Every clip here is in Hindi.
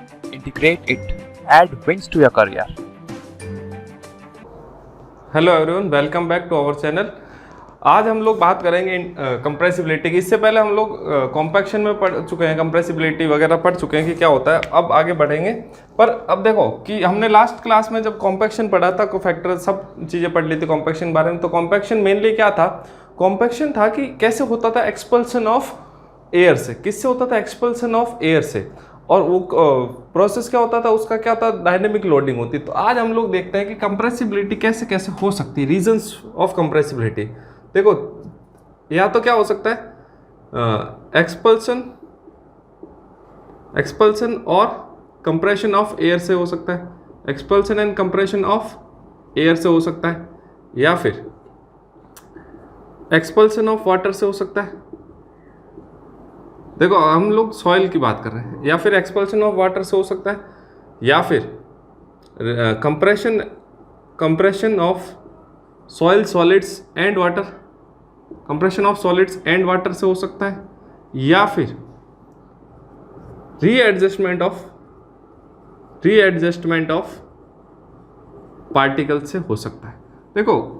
integrate it, add wings to your career. Hello everyone, welcome back to our channel. आज हम लोग बात करेंगे कंप्रेसिबिलिटी की। इससे पहले हम लोग कॉम्पैक्शन में पढ़ चुके हैं, कंप्रेसिबिलिटी वगैरह पढ़ चुके हैं कि क्या होता है। अब आगे बढ़ेंगे, पर अब देखो कि हमने लास्ट क्लास में जब कॉम्पैक्शन पढ़ा था, कोफैक्टर सब चीज़ें पढ़ ली थी कॉम्पैक्शन के बारे में। तो कॉम्पैक्शन मेनली क्या था? कॉम्पैक्शन था कि कैसे होता था एक्सपल्सन ऑफ एयर से। किससे होता था? एक्सपल्सन ऑफ एयर से। और वो प्रोसेस क्या होता था? उसका क्या था? डायनेमिक लोडिंग होती। तो आज हम लोग देखते हैं कि कंप्रेसिबिलिटी कैसे कैसे हो सकती है, रीजंस ऑफ कंप्रेसिबिलिटी। देखो, या तो क्या हो सकता है, एक्सपल्सन और कंप्रेशन ऑफ एयर से हो सकता है, expulsion and compression of air से हो सकता है, या फिर एक्सपल्सन ऑफ वाटर से हो सकता है। देखो, हम लोग सॉइल की बात कर रहे हैं, या फिर एक्सपल्सन ऑफ वाटर से हो सकता है, या फिर compression of soil solids and water, compression of solids and water से हो सकता है, या फिर रीएडजस्टमेंट ऑफ पार्टिकल से हो सकता है। देखो,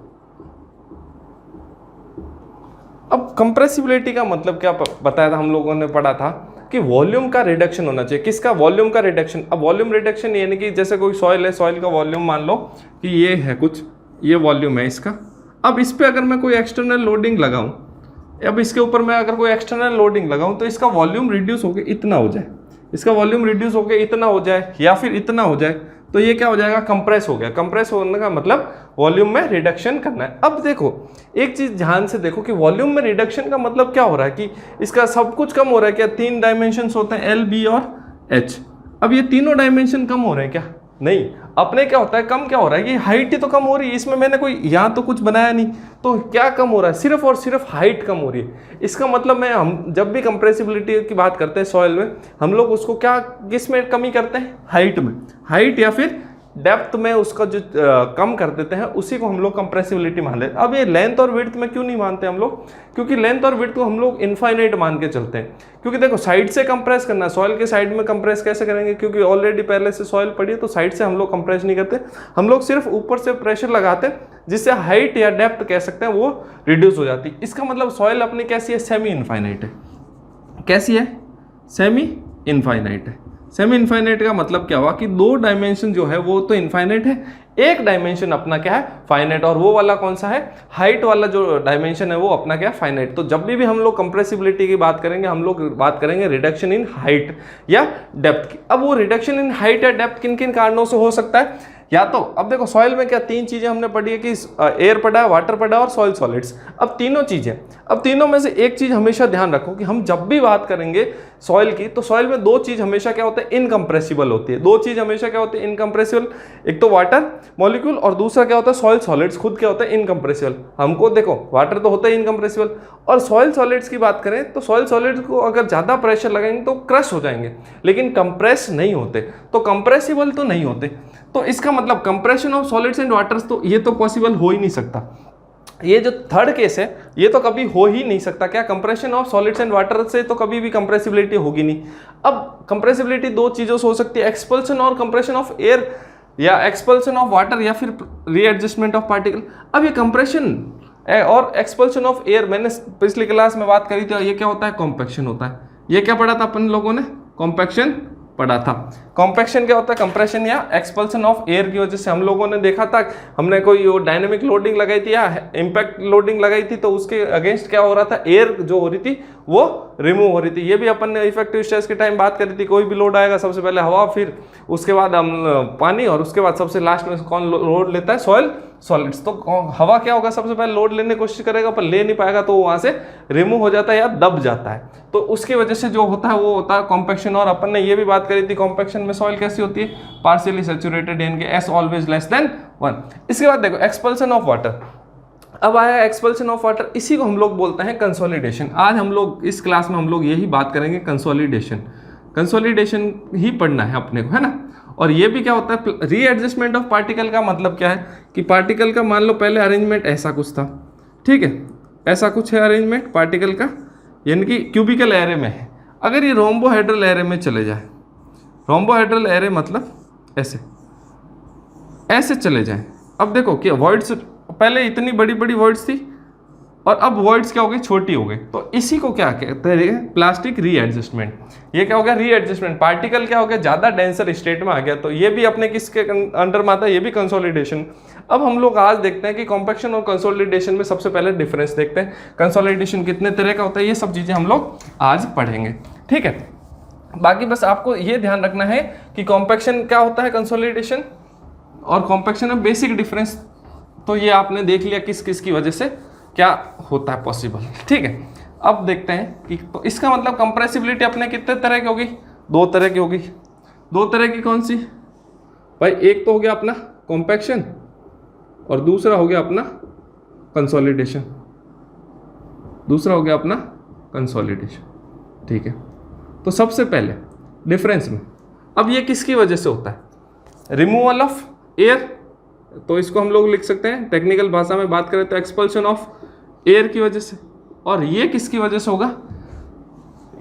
अब कंप्रेसिबिलिटी का मतलब क्या बताया था? हम लोगों ने पढ़ा था कि वॉल्यूम का रिडक्शन होना चाहिए। किसका? वॉल्यूम का रिडक्शन। अब वॉल्यूम रिडक्शन यानी कि जैसे कोई सॉइल है, सॉइल का वॉल्यूम मान लो कि ये है कुछ, ये वॉल्यूम है इसका। अब इस पे अगर मैं कोई एक्सटर्नल लोडिंग लगाऊं, अब इसके ऊपर मैं अगर कोई एक्सटर्नल लोडिंग लगाऊं तो इसका वॉल्यूम रिड्यूस होकर इतना हो जाए, इसका वॉल्यूम रिड्यूस होकर इतना हो जाए, या फिर इतना हो जाए, तो ये क्या हो जाएगा? कंप्रेस हो गया। कंप्रेस होने का मतलब वॉल्यूम में रिडक्शन करना है। अब देखो, एक चीज ध्यान से देखो कि वॉल्यूम में रिडक्शन का मतलब क्या हो रहा है कि इसका सब कुछ कम हो रहा है क्या? 3 डायमेंशंस होते हैं, एल, बी और एच। अब ये तीनों डायमेंशन कम हो रहे हैं क्या? नहीं। अपने क्या होता है? कम क्या हो रहा है? ये हाइट ही तो कम हो रही है। इसमें मैंने कोई यहाँ तो कुछ बनाया नहीं, तो क्या कम हो रहा है? सिर्फ और सिर्फ हाइट कम हो रही है। इसका मतलब हम जब भी कंप्रेसिबिलिटी की बात करते हैं सॉइल में, हम लोग उसको क्या, किस में कमी करते हैं? हाइट में। हाइट या फिर डेप्थ में उसका जो कम कर देते हैं, उसी को हम लोग कंप्रेसिबिलिटी मान लेते हैं। अब ये लेंथ और विड्थ में क्यों नहीं मानते हम लोग? क्योंकि लेंथ और विड्थ को हम लोग इनफाइनाइट मान के चलते हैं। क्योंकि देखो, साइड से कंप्रेस करना है, सॉइल के साइड में कंप्रेस कैसे करेंगे? क्योंकि ऑलरेडी पहले से सॉइल पड़ी है, तो साइड से हम लोग कंप्रेस नहीं करते। हम लोग सिर्फ ऊपर से प्रेशर लगाते हैं, जिससे हाइट या डेप्थ कह सकते हैं वो रिड्यूस हो जाती है। इसका मतलब सॉइल अपनी कैसी है? सेमी इनफाइनाइट है। कैसी है? सेमी इनफाइनाइट है। सेमी इनफाइनाइट का मतलब क्या हुआ कि 2 डायमेंशन जो है वो तो इनफाइनाइट है, एक डायमेंशन अपना क्या है? फाइनाइट। और वो वाला कौन सा है? हाइट वाला जो डायमेंशन है वो अपना क्या है? फाइनाइट। तो जब भी हम लोग कंप्रेसिबिलिटी की बात करेंगे, हम लोग बात करेंगे रिडक्शन इन हाइट या डेप्थ की। अब वो रिडक्शन इन हाइट या डेप्थ किन किन कारणों से हो सकता है? या तो अब देखो, सॉइल में क्या 3 चीजें हमने पढ़ी है कि एयर पढ़ा है, वाटर पढ़ा है और सॉइल सॉलिड्स। अब तीनों चीजें, अब तीनों में से एक चीज हमेशा ध्यान रखो कि हम जब भी बात करेंगे सॉइल की, तो सॉइल में 2 चीज हमेशा क्या होता है? इनकंप्रेसिबल होती है। 2 चीज हमेशा क्या होती है? इनकंप्रेसिबल। एक तो वाटर मॉलिक्यूल, और दूसरा क्या होता है? सॉइल सॉलिड्स खुद क्या होता है? इनकंप्रेसिबल। हमको देखो, वाटर तो होता है इनकंप्रेसिबल, और सॉइल सॉलिड्स की बात करें तो सॉइल सॉलिड्स को अगर ज्यादा प्रेशर लगाएंगे तो क्रश हो जाएंगे, लेकिन कंप्रेस नहीं होते, तो कंप्रेसिबल तो नहीं होते। तो इसका मतलब compression of solids and waters, तो ये तो पॉसिबल हो ही नहीं सकता। ये जो थर्ड केस है, ये तो कभी हो ही नहीं सकता। क्या? Compression of solids and water से तो कभी भी कंप्रेसिबिलिटी होगी नहीं। अब कंप्रेसिबिलिटी 2 चीजों से हो सकती है, एक्सपल्सन और कंप्रेशन ऑफ एयर, या एक्सपल्सन ऑफ वाटर, या फिर रीएडजस्टमेंट ऑफ पार्टिकल। अब ये कंप्रेशन और एक्सपल्सन ऑफ एयर, मैंने पिछली क्लास में बात करी थी, ये क्या होता है? कॉम्पैक्शन होता है। ये क्या पढ़ा था अपन लोगों ने? कॉम्पैक्शन पढ़ा था। कॉम्पैक्शन क्या होता है? कंप्रेशन या एक्सपल्सन ऑफ एयर की वजह से। हम लोगों ने देखा था, हमने कोई वो डायनेमिक लोडिंग लगाई थी या इंपैक्ट लोडिंग लगाई थी, तो उसके अगेंस्ट क्या हो रहा था? एयर जो हो रही थी वो रिमूव हो रही थी। ये भी अपन ने इफेक्टिव स्ट्रेस के टाइम बात करी थी। कोई भी लोड आएगा, सबसे पहले हवा, फिर उसके बाद पानी, और उसके बाद सबसे लास्ट में कौन लोड लेता है? Soil solids. तो हवा क्या होगा? सबसे पहले लोड लेने की कोशिश करेगा, पर ले नहीं पाएगा, तो वहां से रिमूव हो जाता है या दब जाता है। तो उसकी वजह से जो होता है वो होता है कॉम्पैक्शन। और अपन ने ये भी बात करी थी, कॉम्पैक्शन में सॉइल कैसी होती है? पार्शियली सैचुरेटेड, यानी कि S ऑलवेज लेस देन 1। इसके बाद देखो, एक्सपल्सन ऑफ वाटर। अब आया एक्सपल्सन ऑफ वाटर, इसी को हम लोग बोलते हैं कंसोलिडेशन। आज हम लोग इस क्लास में हम लोग यही बात करेंगे, कंसोलिडेशन। कंसोलिडेशन ही पढ़ना है अपने को, है ना। और ये भी क्या होता है? रीएडजस्टमेंट ऑफ पार्टिकल का मतलब क्या है कि पार्टिकल का मान लो पहले अरेंजमेंट ऐसा कुछ था, ठीक है, ऐसा कुछ है अरेंजमेंट पार्टिकल का, यानी कि क्यूबिकल एरे में है। अगर ये रोम्बोहेड्रल एरे में चले जाए, रोम्बोहेड्रल एरे मतलब ऐसे ऐसे चले जाएं। अब देखो कि वॉइड्स पहले इतनी बड़ी बड़ी वॉइड्स थी और अब वॉइड्स क्या हो गई, छोटी हो गई। तो इसी को क्या कहते हैं, प्लास्टिक रीएडजस्टमेंट। ये क्या हो गया, रीएडजस्टमेंट। पार्टिकल क्या हो गया, ज़्यादा डेंसर स्टेट में आ गया। तो ये भी अपने किसके अंडर में आता है, ये भी कंसोलिडेशन। अब हम लोग आज देखते हैं कि कॉम्पैक्शन और कंसोलिडेशन में सबसे पहले डिफरेंस देखते हैं। कंसोलिडेशन कितने तरह का होता है, ये सब चीज़ें हम लोग आज पढ़ेंगे, ठीक है। बाकी बस आपको ये ध्यान रखना है कि कॉम्पैक्शन क्या होता है, कंसोलिडेशन और कॉम्पैक्शन में बेसिक डिफरेंस। तो ये आपने देख लिया किस किस की वजह से क्या होता है पॉसिबल, ठीक है। अब देखते हैं कि तो इसका मतलब कंप्रेसिबिलिटी अपने कितने तरह की होगी, दो तरह की होगी। दो तरह की कौन सी भाई, एक तो हो गया अपना कॉम्पैक्शन और दूसरा हो गया अपना कंसोलिडेशन। दूसरा हो गया अपना कंसोलिडेशन, ठीक है। तो सबसे पहले डिफरेंस में, अब ये किसकी वजह से होता है, रिमूवल ऑफ एयर। तो इसको हम लोग लिख सकते हैं टेक्निकल भाषा में बात करें तो एक्सपल्शन ऑफ एयर की वजह से। और ये किसकी वजह से होगा,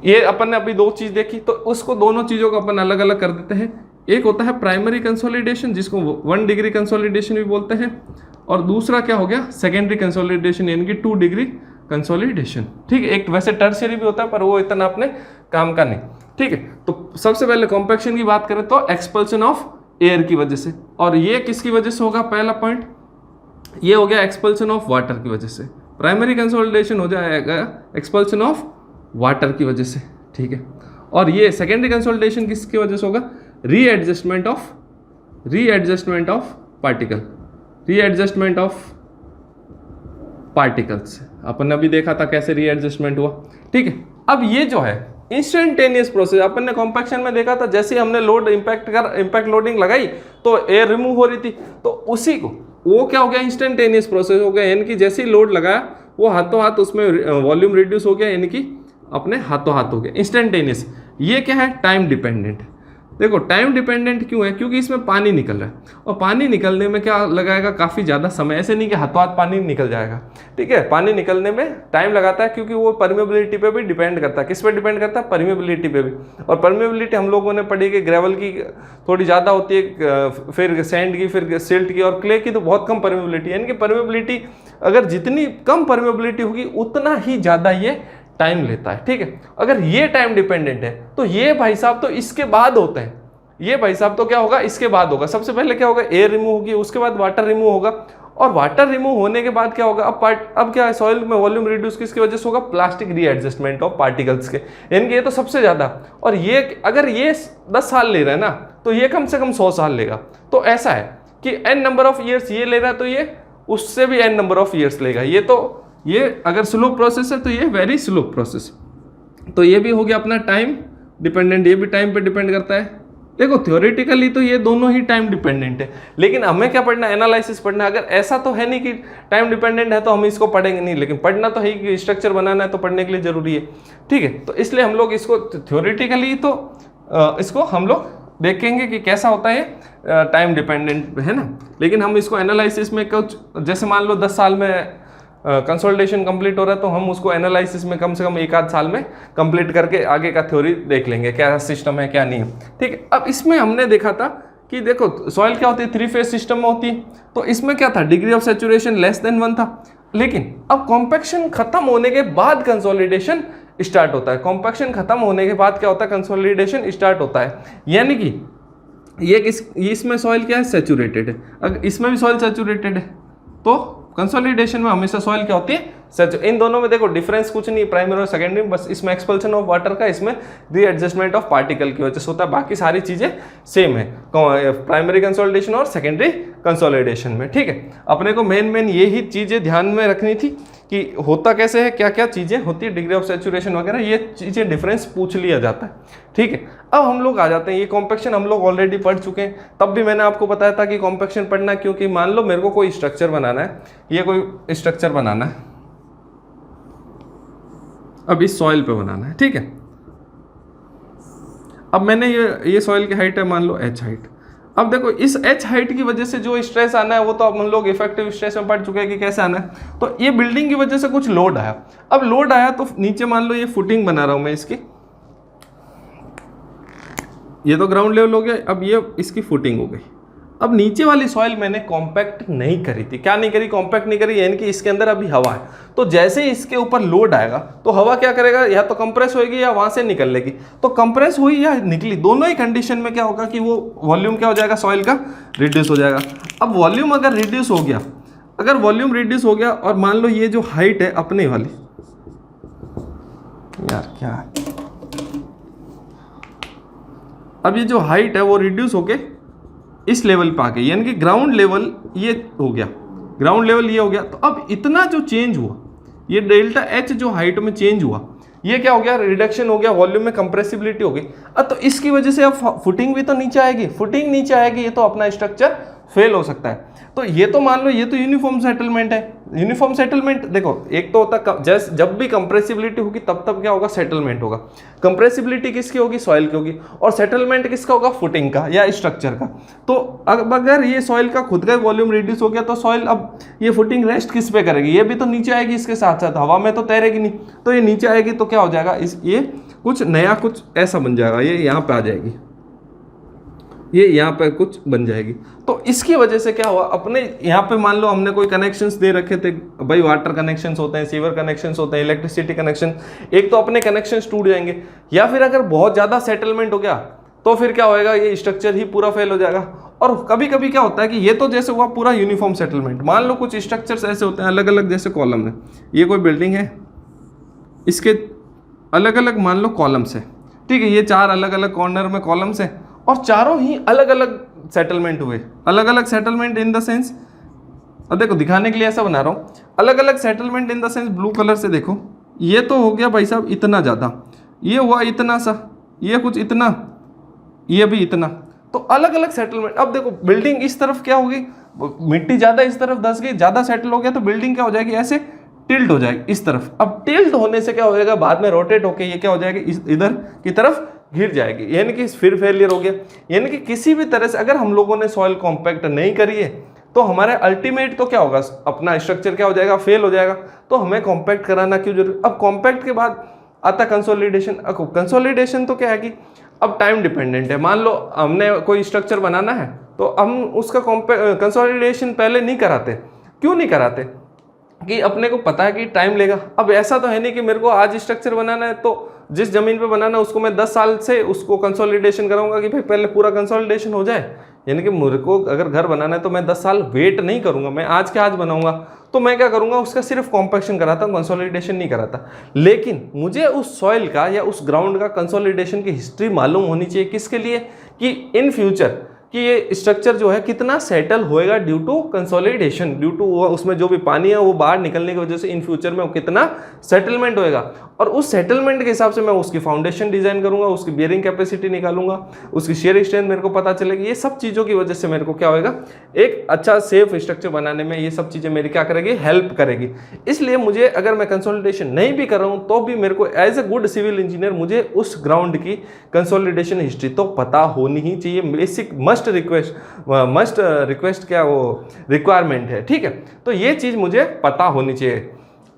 ये अपन ने अभी दो चीज देखी तो उसको दोनों चीजों को अपन अलग अलग कर देते हैं। एक होता है प्राइमरी कंसोलिडेशन जिसको 1 डिग्री कंसोलिडेशन भी बोलते हैं, और दूसरा क्या हो गया सेकेंडरी कंसोलिडेशन यानी कि 2 डिग्री कंसोलिडेशन, ठीक है। एक वैसे टर्शियरी भी होता है पर वो इतना अपने काम का नहीं, ठीक है। तो सबसे पहले कॉम्पैक्शन की बात करें तो एक्सपल्शन ऑफ एयर की वजह से, और ये किसकी वजह से होगा, पहला पॉइंट ये हो गया एक्सपल्शन ऑफ वाटर की वजह से। प्राइमरी कंसोलिडेशन हो जाएगा एक्सपल्शन ऑफ वाटर की वजह से, ठीक है। और ये सेकेंडरी कंसोलिडेशन किसकी वजह से होगा, रीएडजस्टमेंट ऑफ पार्टिकल्स। अपन ने अभी देखा था कैसे रीएडजस्टमेंट हुआ, ठीक है। अब ये जो है इंस्टेंटेनियस प्रोसेस, अपन ने कॉम्पैक्शन में देखा था जैसे हमने लोड इम्पैक्ट लोडिंग लगाई तो एयर रिमूव हो रही थी, तो उसी को वो क्या हो गया, इंस्टेंटेनियस प्रोसेस हो गया। यानी कि जैसे ही लोड लगाया वो हाथों हाथ उसमें वॉल्यूम रिड्यूस हो गया, यानी कि अपने हाथों हाथ हो गया इंस्टेंटेनियस। ये क्या है, टाइम डिपेंडेंट। देखो टाइम डिपेंडेंट क्यों है, क्योंकि इसमें पानी निकल रहा है और पानी निकलने में क्या लगेगा, काफ़ी ज़्यादा समय। ऐसे नहीं कि हाथों हाथ पानी निकल जाएगा, ठीक है। पानी निकलने में टाइम लगाता है क्योंकि वो परमेबिलिटी पे भी डिपेंड करता है। किस पे डिपेंड करता है, परमेबिलिटी पे भी। और परमेबिलिटी हम लोगों ने पढ़ी कि ग्रेवल की थोड़ी ज़्यादा होती है, फिर सैंड की, फिर सिल्ट की, और क्ले की तो बहुत कम परमेबिलिटी। यानी कि परमेबिलिटी अगर जितनी कम परमेबिलिटी होगी उतना ही ज़्यादा ये टाइम लेता है, ठीक है। अगर ये टाइम डिपेंडेंट है तो ये भाई साहब तो इसके बाद होते हैं। ये भाई साहब तो क्या होगा, इसके बाद होगा। सबसे पहले क्या होगा, एयर रिमूव होगी, उसके बाद वाटर रिमूव होगा, और वाटर रिमूव होने के बाद क्या होगा, अब क्या है, सॉइल में वॉल्यूम रिड्यूस किसकी वजह से होगा, प्लास्टिक रीएडजस्टमेंट ऑफ पार्टिकल्स के। यानी कि ये तो सबसे ज्यादा, और ये अगर ये 10 साल ले रहा है ना तो ये कम से कम 100 साल लेगा। तो ऐसा है कि n नंबर ऑफ ईयर्स ये ले रहा है तो ये उससे भी n नंबर ऑफ ईयर्स लेगा। ये अगर स्लो प्रोसेस है तो ये वेरी स्लो प्रोसेस। तो ये भी हो गया अपना टाइम डिपेंडेंट, ये भी टाइम पे डिपेंड करता है। देखो थ्योरेटिकली तो ये दोनों ही टाइम डिपेंडेंट है, लेकिन हमें क्या पढ़ना है, एनालिसिस पढ़ना है। अगर ऐसा तो है नहीं कि टाइम डिपेंडेंट है तो हम इसको पढ़ेंगे नहीं, लेकिन पढ़ना तो है कि स्ट्रक्चर बनाना है तो पढ़ने के लिए जरूरी है, ठीक है। तो इसलिए हम लोग इसको थ्योरेटिकली तो इसको हम लोग देखेंगे कि कैसा होता है, टाइम डिपेंडेंट है ना। लेकिन हम इसको एनालिसिस में कुछ, जैसे मान लो 10 साल में कंसोलिडेशन कंप्लीट हो रहा है तो हम उसको एनालिसिस में कम से कम 1 आध साल में कंप्लीट करके आगे का थ्योरी देख लेंगे, क्या सिस्टम है क्या नहीं है, ठीक है। अब इसमें हमने देखा था कि देखो सॉइल क्या होती है, 3 फेज सिस्टम में होती है। तो इसमें क्या था, degree of saturation less than 1 था। लेकिन अब कॉम्पैक्शन खत्म होने के बाद कंसोलिडेशन स्टार्ट होता है। कॉम्पैक्शन खत्म होने के बाद क्या होता है, कंसोलिडेशन स्टार्ट होता है। यानी कि ये इसमें सॉइल क्या है, सैचुरेटेड है। अगर इसमें भी सॉइल सैचुरेटेड है तो कंसोलिडेशन में हमेशा सॉइल क्या होती है, इन दोनों में देखो डिफरेंस कुछ नहीं, प्राइमरी और सेकेंडरी, बस इसमें एक्सपल्शन ऑफ वाटर का, इसमें रीएडजस्टमेंट ऑफ पार्टिकल की वजह से होता है। बाकी सारी चीजें सेम है प्राइमरी कंसोलिडेशन और सेकेंडरी कंसोलिडेशन में, ठीक है। अपने को मेन यही चीजें ध्यान में रखनी थी कि होता कैसे है, क्या क्या चीजें होती है, डिग्री ऑफ सैचुरेशन वगैरह, ये चीजें डिफरेंस पूछ लिया जाता है, ठीक है। अब हम लोग आ जाते हैं, ये कॉम्पैक्शन हम लोग ऑलरेडी पढ़ चुके हैं। तब भी मैंने आपको बताया था कि कॉम्पैक्शन पढ़ना, क्योंकि मान लो मेरे को कोई स्ट्रक्चर बनाना है, ये कोई स्ट्रक्चर बनाना है, अब इस सॉइल पे बनाना है, ठीक है। अब मैंने ये सॉइल की हाइट है मान लो h हाइट। अब देखो इस h हाइट की वजह से जो स्ट्रेस आना है वो तो अब हम लोग इफेक्टिव स्ट्रेस में पढ़ चुके हैं कि कैसे आना है। तो ये बिल्डिंग की वजह से कुछ लोड आया, अब लोड आया तो नीचे मान लो ये फुटिंग बना रहा हूं मैं इसकी, ये तो ग्राउंड लेवल हो गया, अब ये इसकी फुटिंग हो गई। अब नीचे वाली सॉइल मैंने कॉम्पैक्ट नहीं करी थी। क्या नहीं करी? कॉम्पैक्ट नहीं करी, यानी कि इसके अंदर अभी हवा है, तो जैसे ही इसके ऊपर लोड आएगा तो हवा क्या करेगा, या तो कंप्रेस होगी या वहां से निकल लेगी। तो कंप्रेस हुई या निकली, दोनों ही कंडीशन में क्या होगा कि वो वॉल्यूम क्या हो जाएगा, सॉइल का रिड्यूस हो जाएगा। अब वॉल्यूम अगर रिड्यूस हो गया, अगर वॉल्यूम रिड्यूस हो गया और मान लो ये जो हाइट है अपने वाली, यार क्या है, अब ये जो हाइट है वो रिड्यूस होके इस लेवल पे आ गई, यानी कि ग्राउंड लेवल ये हो गया, ग्राउंड लेवल ये हो गया। तो अब इतना जो चेंज हुआ, ये डेल्टा एच जो हाइट में चेंज हुआ, ये क्या हो गया, रिडक्शन हो गया, वॉल्यूम में कंप्रेसिबिलिटी हो गई। अब तो इसकी वजह से अब फुटिंग भी तो नीचे आएगी, फुटिंग नीचे आएगी, ये तो अपना स्ट्रक्चर फेल हो सकता है। तो ये तो मान लो ये तो यूनिफॉर्म सेटलमेंट है। यूनिफॉर्म सेटलमेंट देखो, एक तो होता जैसे जब भी कंप्रेसिबिलिटी होगी तब तब क्या होगा, सेटलमेंट होगा। कंप्रेसिबिलिटी किसकी होगी, सॉइल की होगी, और सेटलमेंट किसका होगा, फुटिंग का या स्ट्रक्चर का। तो अब अगर ये सॉइल का खुद का वॉल्यूम रिड्यूस हो गया तो सॉइल अब ये फुटिंग रेस्ट किस पे करेगी, ये भी तो नीचे आएगी, इसके साथ साथ हवा में तो तैरेगी नहीं, तो ये नीचे आएगी तो क्या हो जाएगा, ये कुछ नया कुछ ऐसा बन जाएगा, ये यहाँ पे आ जाएगी, ये यहाँ पे कुछ बन जाएगी। तो इसकी वजह से क्या हुआ, अपने यहाँ पे मान लो हमने कोई कनेक्शंस दे रखे थे भाई, वाटर कनेक्शंस होते हैं, सीवर कनेक्शंस होते हैं, इलेक्ट्रिसिटी कनेक्शन, एक तो अपने कनेक्शंस टूट जाएंगे, या फिर अगर बहुत ज़्यादा सेटलमेंट हो गया तो फिर क्या होएगा, ये स्ट्रक्चर ही पूरा फेल हो जाएगा। और कभी कभी क्या होता है कि ये तो जैसे हुआ पूरा यूनिफॉर्म सेटलमेंट, मान लो कुछ स्ट्रक्चर्स ऐसे होते हैं अलग अलग, जैसे कॉलम है, ये कोई बिल्डिंग है, इसके अलग अलग मान लो कॉलम्स है, ठीक है, ये 4 अलग अलग कॉर्नर में कॉलम्स है, और चारों ही अलग अलग सेटलमेंट हुए, अलग अलग सेटलमेंट इन द सेंस, अब देखो दिखाने के लिए ऐसा बना रहा हूँ, अलग अलग settlement in the sense, blue colour से देखो, ये तो हो गया भाई साहब इतना ज़्यादा, ये हुआ इतना सा, ये कुछ इतना, ये भी इतना, तो अलग अलग सेटलमेंट। अब देखो बिल्डिंग इस तरफ क्या होगी, मिट्टी ज़्यादा इस तरफ धंस गई, ज़्यादा सेटल हो गया, तो बिल्डिंग क्या हो जाएगी, ऐसे टिल्ट हो जाएगी इस तरफ। अब टिल्ट होने से क्या हो जाएगा, बाद में रोटेट होके ये क्या हो जाएगी, इधर की तरफ गिर जाएगी, यानी कि फिर फेलियर हो गया। यानी कि किसी भी तरह से अगर हम लोगों ने सॉइल कॉम्पैक्ट नहीं करी है तो हमारे अल्टीमेट तो क्या होगा, अपना स्ट्रक्चर क्या हो जाएगा, फेल हो जाएगा। तो हमें कॉम्पैक्ट कराना क्यों जरूरी। अब कॉम्पैक्ट के बाद आता कंसोलिडेशन। कंसोलिडेशन तो क्या है कि अब टाइम डिपेंडेंट है, मान लो हमने कोई स्ट्रक्चर बनाना है तो हम उसका कंसोलिडेशन पहले नहीं कराते। क्यों नहीं कराते, कि अपने को पता है कि टाइम लेगा। अब ऐसा तो है नहीं कि मेरे को आज स्ट्रक्चर बनाना है तो जिस जमीन पे बनाना है उसको मैं 10 साल से उसको कंसोलिडेशन कराऊंगा कि भाई पहले पूरा कंसोलिडेशन हो जाए। यानी कि मेरे को अगर घर बनाना है तो मैं 10 साल वेट नहीं करूंगा, मैं आज के आज बनाऊंगा। तो मैं क्या करूंगा, उसका सिर्फ कॉम्पैक्शन कराता हूँ, कंसोलिडेशन नहीं कराता। लेकिन मुझे उस सॉइल का या उस ग्राउंड का कंसोलिडेशन की हिस्ट्री मालूम होनी चाहिए। किसके लिए, कि इन फ्यूचर कि ये स्ट्रक्चर जो है कितना सेटल होएगा due to consolidation, due to उसमें जो भी पानी है वो बाहर निकलने की वजह से इन फ्यूचर में वो कितना सेटलमेंट होएगा। और उस सेटलमेंट के हिसाब से मैं उसकी फाउंडेशन डिजाइन करूंगा, उसकी बियरिंग कैपेसिटी निकालूंगा, उसकी शेयर स्ट्रेंथ मेरे को पता चलेगी। ये सब चीज़ों की वजह से मेरे को क्या होएगा, एक अच्छा सेफ स्ट्रक्चर बनाने में ये सब चीज़ें मेरी क्या करेगी, हेल्प करेगी। इसलिए मुझे अगर मैं कंसोलिडेशन नहीं भी कर रहा हूँ तो भी मेरे को as a good civil engineer मुझे उस ग्राउंड की कंसोलिडेशन हिस्ट्री तो पता होनी ही चाहिए। बेसिक मस्ट रिक्वेस्ट क्या वो रिक्वायरमेंट है, ठीक है। तो ये चीज़ मुझे पता होनी चाहिए।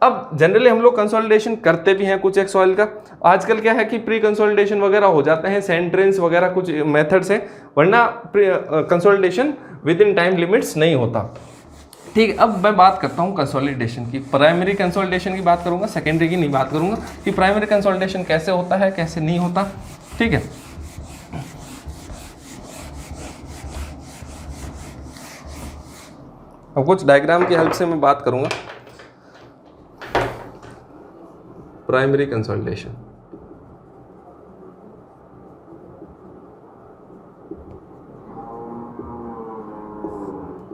अब जनरली हम लोग कंसोलिडेशन करते भी हैं कुछ एक सॉइल का। आजकल क्या है कि प्री कंसोलिडेशन वगैरह हो जाते हैं, सेंट्रेंस वगैरह कुछ मेथड से, वरना consolidation with in time limits नहीं होता, ठीक है। अब मैं बात करता हूँ कंसोलिडेशन की। प्राइमरी कंसोलिडेशन की बात करूँगा, सेकेंडरी की नहीं बात करूँगा कि प्राइमरी कंसोलिडेशन कैसे होता है कैसे नहीं होता, ठीक है। अब कुछ डायग्राम की हेल्प से मैं बात करूँगा प्राइमरी कंसोलिडेशन।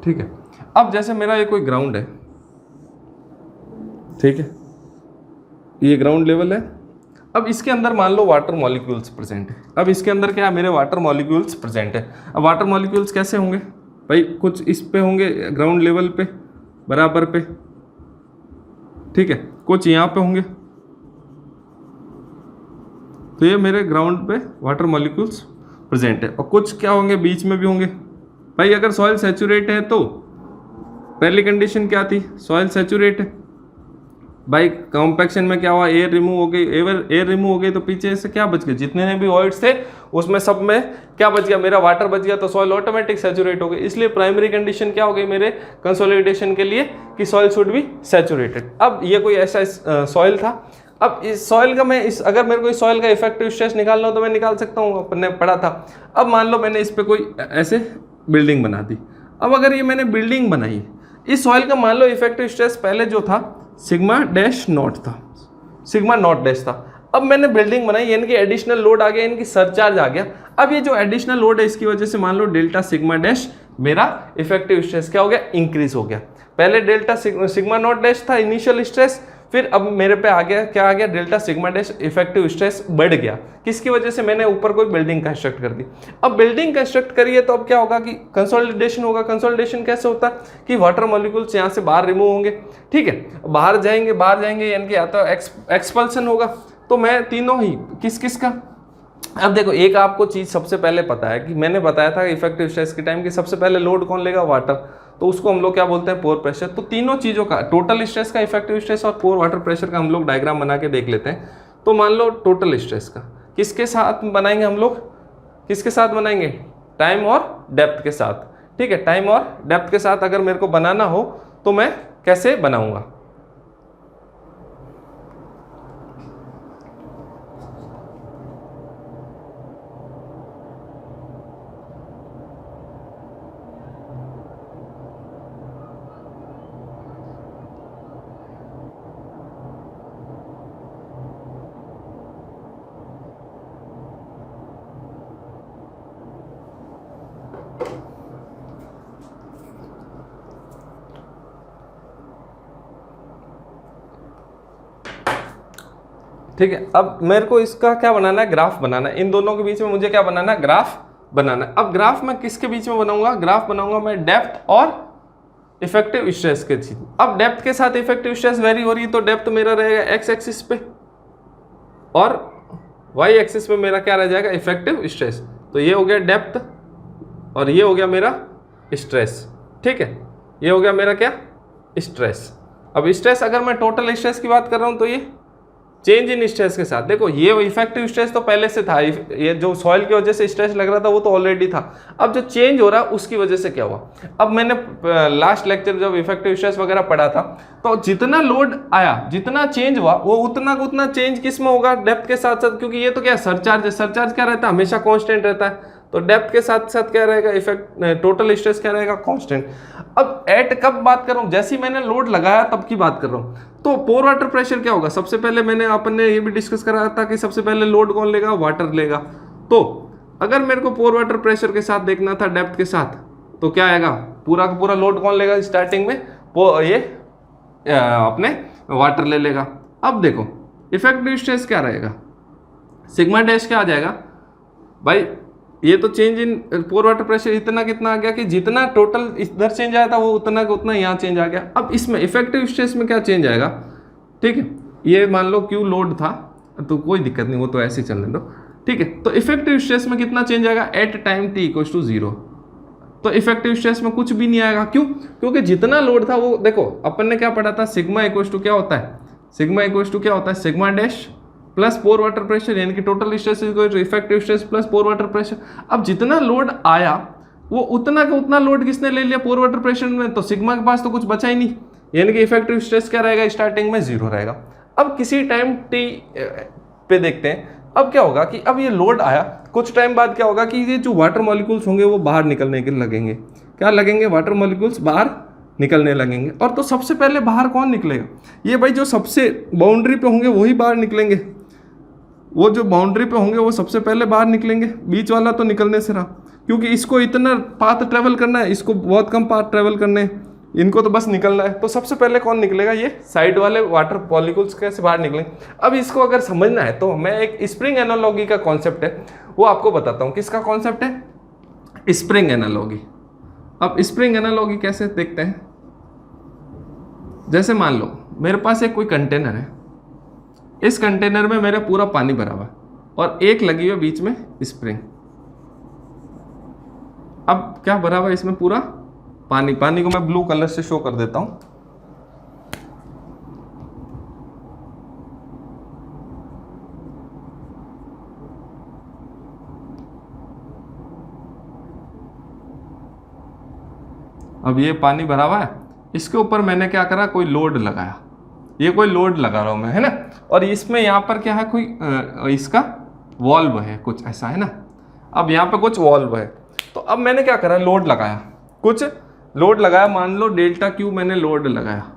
ठीक है। अब जैसे मेरा ये कोई ग्राउंड है, ठीक है, ये ग्राउंड लेवल है। अब इसके अंदर मान लो वाटर मॉलिक्यूल्स प्रेजेंट है। अब इसके अंदर क्या है, मेरे वाटर मॉलिक्यूल्स प्रेजेंट है। अब वाटर मॉलिक्यूल्स कैसे होंगे भाई, कुछ इस पे होंगे ग्राउंड लेवल पे बराबर पे, ठीक है, कुछ यहाँ पे होंगे। तो ये मेरे ग्राउंड पे वाटर मॉलिक्यूल्स प्रेजेंट है। और कुछ क्या होंगे, बीच में भी होंगे भाई। अगर सॉइल सैचुरेट है तो पहली कंडीशन क्या थी, सॉइल सैचुरेट है, भाई कॉम्पैक्शन में क्या हुआ, एयर रिमूव हो गई, एयर रिमूव हो गई तो पीछे से क्या बच गया, जितने भी वॉइड्स थे उसमें सब में क्या बच गया, मेरा वाटर बच गया, तो सॉइल ऑटोमेटिक सैचुरेट हो गई। इसलिए प्राइमरी कंडीशन क्या हो गई मेरे कंसोलिडेशन के लिए कि सॉइल शुड बी सैचुरेटेड। अब ये कोई ऐसा सॉइल था, अब इस सॉइल का मैं अगर मेरे को इस सॉइल का इफेक्टिव स्ट्रेस निकालना हो तो मैं निकाल सकता हूँ, अपने पढ़ा था। अब मान लो मैंने इस पे कोई ऐसे बिल्डिंग बना दी। अब अगर ये मैंने बिल्डिंग बनाई, इस सॉइल का मान लो इफेक्टिव स्ट्रेस पहले जो था सिग्मा डैश नॉट था, सिग्मा नॉट डैश था। अब मैंने बिल्डिंग बनाई, यानी कि एडिशनल लोड आ गया, इनकी सरचार्ज आ गया। अब ये जो एडिशनल लोड है इसकी वजह से मान लो डेल्टा सिग्मा डैश मेरा इफेक्टिव स्ट्रेस क्या हो गया, इंक्रीज हो गया। पहले डेल्टा सिग्मा नॉट डैश था इनिशियल स्ट्रेस, फिर अब मेरे पे आ गया क्या, आ गया delta sigma dash effective stress बढ़ गया। किसकी वजह से, मैंने ऊपर कोई बिल्डिंग कंस्ट्रक्ट कर दी। अब बिल्डिंग कंस्ट्रक्ट करिए तो अब क्या होगा कि कंसोलिडेशन होगा। कंसोलिडेशन कैसे होता है कि वाटर मॉलिक्यूल्स यहाँ से बाहर रिमूव होंगे, ठीक है, बाहर जाएंगे यानी कि या तो एक्सपल्सन होगा। तो मैं तीनों ही किस किस का, अब देखो एक आपको चीज सबसे पहले पता है कि मैंने बताया था इफेक्टिव स्ट्रेस के टाइम कि सबसे पहले लोड कौन लेगा, वाटर, तो उसको हम लोग क्या बोलते हैं, पोर प्रेशर। तो तीनों चीजों का, टोटल स्ट्रेस का, इफेक्टिव स्ट्रेस और पोर वाटर प्रेशर का हम लोग डायग्राम बना के देख लेते हैं। तो मान लो टोटल स्ट्रेस का किसके साथ बनाएंगे हम लोग, किसके साथ बनाएंगे, टाइम और डेप्थ के साथ, ठीक है। टाइम और डेप्थ के साथ अगर मेरे को बनाना हो तो मैं कैसे बनाऊंगा, ठीक है। अब मेरे को इसका क्या बनाना है, ग्राफ बनाना है। इन दोनों के बीच में मुझे क्या बनाना है, ग्राफ बनाना है। अब ग्राफ मैं किसके बीच में बनाऊंगा, ग्राफ बनाऊंगा मैं डेप्थ और इफेक्टिव स्ट्रेस के बीच। अब डेप्थ के साथ इफेक्टिव स्ट्रेस वेरी हो रही है तो डेप्थ मेरा रहेगा एक्स एक्सिस पे और वाई एक्सिस पे मेरा क्या रह जाएगा, इफेक्टिव स्ट्रेस। तो ये हो गया डेप्थ और ये हो गया मेरा स्ट्रेस, ठीक है, ये हो गया मेरा क्या, स्ट्रेस। अब स्ट्रेस अगर मैं टोटल स्ट्रेस की बात कर रहा हूं तो ये चेंज इन स्ट्रेस के साथ, देखो ये इफेक्टिव स्ट्रेस तो पहले से था, ये जो सॉइल की वजह से स्ट्रेस लग रहा था वो तो ऑलरेडी था। अब जो चेंज हो रहा है उसकी वजह से क्या हुआ, अब मैंने लास्ट लेक्चर जब इफेक्टिव स्ट्रेस वगैरह पढ़ा था तो जितना लोड आया, जितना चेंज हुआ वो उतना का उतना चेंज किस में होगा, डेप्थ के साथ साथ, क्योंकि ये तो क्या सरचार्ज है, सरचार्ज क्या रहता है, हमेशा कॉन्स्टेंट रहता है। तो डेप्थ के साथ साथ क्या रहेगा, इफेक्ट टोटल स्ट्रेस क्या रहेगा, कांस्टेंट। अब एट कब बात कर रहा हूं, जैसे ही मैंने लोड लगाया तब की बात कर रहा हूं। तो पोर वाटर प्रेशर क्या होगा, सबसे पहले मैंने अपन ने ये भी डिस्कस करा था कि सबसे पहले लोड कौन लेगा, वाटर लेगा। तो अगर मेरे को पोर वाटर प्रेशर के साथ देखना था डेप्थ के साथ, तो क्या आएगा, पूरा का पूरा लोड कौन लेगा, स्टार्टिंग में ये अपने वाटर ले लेगा। अब देखो इफेक्टिव स्ट्रेस क्या रहेगा, सिग्मा डैश क्या आ जाएगा भाई, ये तो change in pore water pressure इतना कितना आ गया कि जितना टोटल इधर चेंज आया था वो उतना का उतना यहाँ चेंज आ गया। अब इसमें इफेक्टिव स्ट्रेस में क्या चेंज आएगा, ठीक है, ये मान लो क्यू लोड था तो कोई दिक्कत नहीं, वो तो ऐसे ही चलने दो, ठीक है। तो इफेक्टिव स्ट्रेस में कितना चेंज आएगा, at time T equals to 0। तो इफेक्टिव स्ट्रेस में कुछ भी नहीं आएगा, क्यों, क्योंकि जितना लोड था वो, देखो अपन ने क्या पढ़ा था, सिग्मा इक्वल्स टू क्या होता है, सिग्मा इक्वल्स टू क्या होता है, sigma dash plus pore water pressure, यानी कि total stress equal to effective stress plus pore water pressure. अब जितना लोड आया वो उतना का उतना लोड किसने ले लिया, पोर वाटर प्रेशर में, तो सिग्मा के पास तो कुछ बचा ही नहीं, यानी कि इफेक्टिव स्ट्रेस क्या रहेगा, स्टार्टिंग में 0 रहेगा। अब किसी टाइम टी पे देखते हैं, अब क्या होगा कि अब ये लोड आया, कुछ टाइम बाद क्या होगा कि ये जो वाटर मॉलिक्यूल्स होंगे वो बाहर निकलने के लगेंगे, क्या लगेंगे, वाटर मॉलिक्यूल्स बाहर निकलने लगेंगे। और तो सबसे पहले बाहर कौन निकलेगा, ये भाई जो सबसे बाउंड्री पे होंगे वही बाहर निकलेंगे, वो जो बाउंड्री पे होंगे वो सबसे पहले बाहर निकलेंगे, बीच वाला तो निकलने से रहा, क्योंकि इसको इतना पाथ ट्रेवल करना है, इसको बहुत कम पाथ ट्रेवल करने हैं, इनको तो बस निकलना है। तो सबसे पहले कौन निकलेगा, ये साइड वाले वाटर मॉलिक्यूल्स कैसे बाहर निकलेंगे। अब इसको अगर समझना है तो मैं एक स्प्रिंग एनालॉजी का कॉन्सेप्ट है वो आपको बताता हूँ। किसका कॉन्सेप्ट है, स्प्रिंग एनालॉजी। अब स्प्रिंग एनालॉजी कैसे देखते हैं, जैसे मान लो मेरे पास एक कोई कंटेनर है, इस कंटेनर में मेरा पूरा पानी भरा हुआ और एक लगी हुई बीच में स्प्रिंग। अब क्या भरा हुआ इसमें पूरा पानी, पानी को मैं ब्लू कलर से शो कर देता हूं। अब ये पानी भरा हुआ है, इसके ऊपर मैंने क्या करा, कोई लोड लगाया, ये कोई लोड लगा रहा हूँ मैं, है ना। और इसमें यहाँ पर क्या है, कोई इसका वॉल्व है कुछ ऐसा, है ना। अब यहाँ पे कुछ वॉल्व है, तो अब मैंने क्या करा, लोड लगाया, कुछ लोड लगाया, मान लो डेल्टा क्यू मैंने लोड लगाया।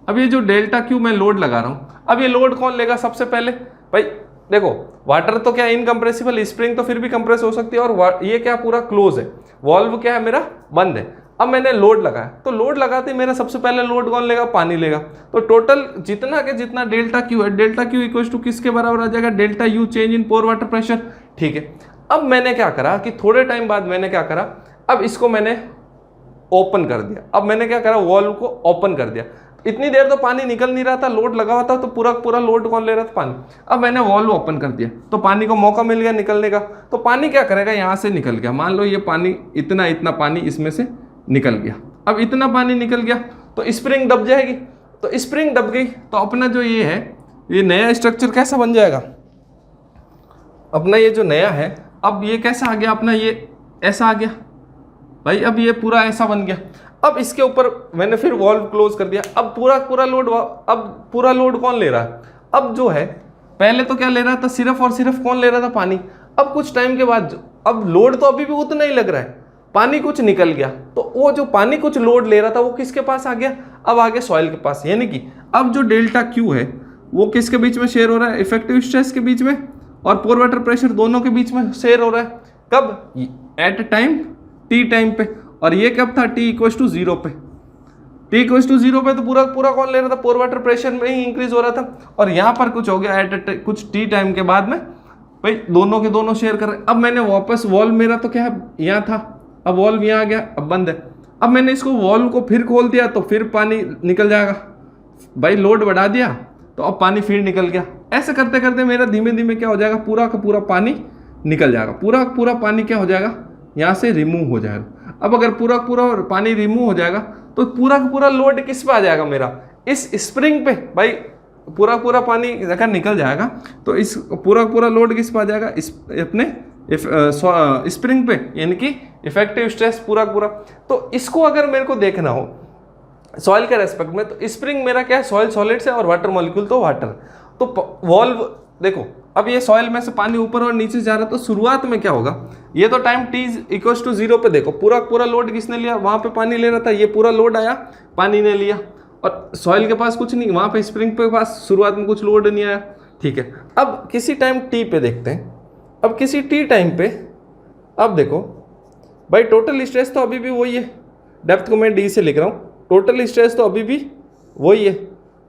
अब ये जो डेल्टा क्यू मैं लोड लगा रहा हूँ, अब ये लोड कौन लेगा सबसे पहले, भाई देखो वाटर तो क्या इनकम्प्रेसिबल, स्प्रिंग तो फिर भी कंप्रेस हो सकती है, और ये क्या पूरा क्लोज है, वॉल्व क्या है मेरा बंद है। अब मैंने लोड लगाया, तो लोड लगाते मेरा सबसे पहले लोड कौन लेगा, पानी लेगा। तो टोटल जितना के जितना डेल्टा क्यू है, डेल्टा क्यू इक्वल टू किसके बराबर आ जाएगा, delta U change in pore water pressure, ठीक है। अब मैंने क्या करा कि थोड़े टाइम बाद मैंने क्या करा, अब इसको मैंने ओपन कर दिया। अब मैंने क्या करा, वॉल्व को ओपन कर दिया। इतनी देर तो पानी निकल नहीं रहा था, लोड लगा हुआ था, तो पूरा पूरा लोड कौन ले रहा था, पानी। अब मैंने वॉल्व ओपन कर दिया, तो पानी को मौका मिल गया निकलने का। तो पानी क्या करेगा, यहाँ से निकल गया, मान लो ये पानी इतना इतना पानी इसमें से निकल गया। अब इतना पानी निकल गया तो स्प्रिंग दब जाएगी, तो स्प्रिंग दब गई तो अपना जो ये है, ये नया स्ट्रक्चर कैसा बन जाएगा, अपना ये जो नया है, अब ये कैसा आ गया अपना, ये ऐसा आ गया भाई। अब ये पूरा ऐसा बन गया। अब इसके ऊपर मैंने फिर वॉल्व क्लोज कर दिया। अब पूरा लोड, अब पूरा लोड कौन ले रहा है, अब जो है पहले तो क्या ले रहा था, सिर्फ और सिर्फ कौन ले रहा था, पानी। अब कुछ टाइम के बाद अब लोड तो अभी भी उतना ही लग रहा है, पानी कुछ निकल गया, तो वो जो पानी कुछ लोड ले रहा था वो किसके पास आ गया, अब आ गया सॉइल के पास। यानी कि अब जो डेल्टा क्यू है वो किसके बीच में शेयर हो रहा है, इफेक्टिव स्ट्रेस के बीच में और पोर वाटर प्रेशर दोनों के बीच में शेयर हो रहा है। कब, एट टाइम टी टाइम पे, और ये कब था, टी इक्वल्स टू 0 पे। टी इक्वल्स टू 0 पे तो पूरा पूरा कौन ले रहा था, पोर वाटर प्रेशर में ही इंक्रीज हो रहा था। और यहाँ पर कुछ हो गया एट कुछ टी टाइम के बाद में, भाई दोनों के दोनों शेयर कर रहे। अब मैंने वापस वॉल्व, मेरा तो क्या है यहाँ था, अब वॉल्व यहाँ आ गया, अब बंद है। अब मैंने इसको वॉल्व को फिर खोल दिया तो फिर पानी निकल जाएगा, भाई लोड बढ़ा दिया तो अब पानी फिर निकल गया। ऐसे करते करते मेरा धीमे धीमे क्या हो जाएगा, पूरा का पूरा पानी निकल जाएगा, पूरा पूरा पानी क्या हो जाएगा, यहाँ से रिमूव हो जाएगा। अब अगर पूरा पूरा पानी रिमूव हो जाएगा तो पूरा का पूरा लोड किस पे आ जाएगा मेरा, इस स्प्रिंग पे। भाई पूरा पूरा पानी अगर निकल जाएगा तो इस पूरा पूरा लोड किस पे आ जाएगा, इस अपने स्प्रिंग पे, यानी कि इफेक्टिव स्ट्रेस पूरा पूरा। तो इसको अगर मेरे को देखना हो सॉइल के रेस्पेक्ट में, तो स्प्रिंग मेरा क्या है, सॉइल सॉलिड्स है और वाटर मॉलिक्यूल तो वाटर। तो वॉल्व देखो, अब ये सॉइल में से पानी ऊपर और नीचे जा रहा है, तो शुरुआत में क्या होगा, ये तो टाइम t इक्वल्स टू 0 पे देखो पूरा पूरा लोड किसने लिया, वहां पे पानी ले रहा था, ये पूरा लोड आया, पानी ने लिया, और सॉइल के पास कुछ नहीं, वहां पे स्प्रिंग पे पास शुरुआत में कुछ लोड नहीं आया, ठीक है। अब किसी टाइम t पे देखते हैं, अब किसी t टाइम पे, अब देखो भाई टोटल स्ट्रेस तो अभी भी वही है, डेप्थ को मैं d से लिख रहा हूँ, टोटल स्ट्रेस तो अभी भी वही है।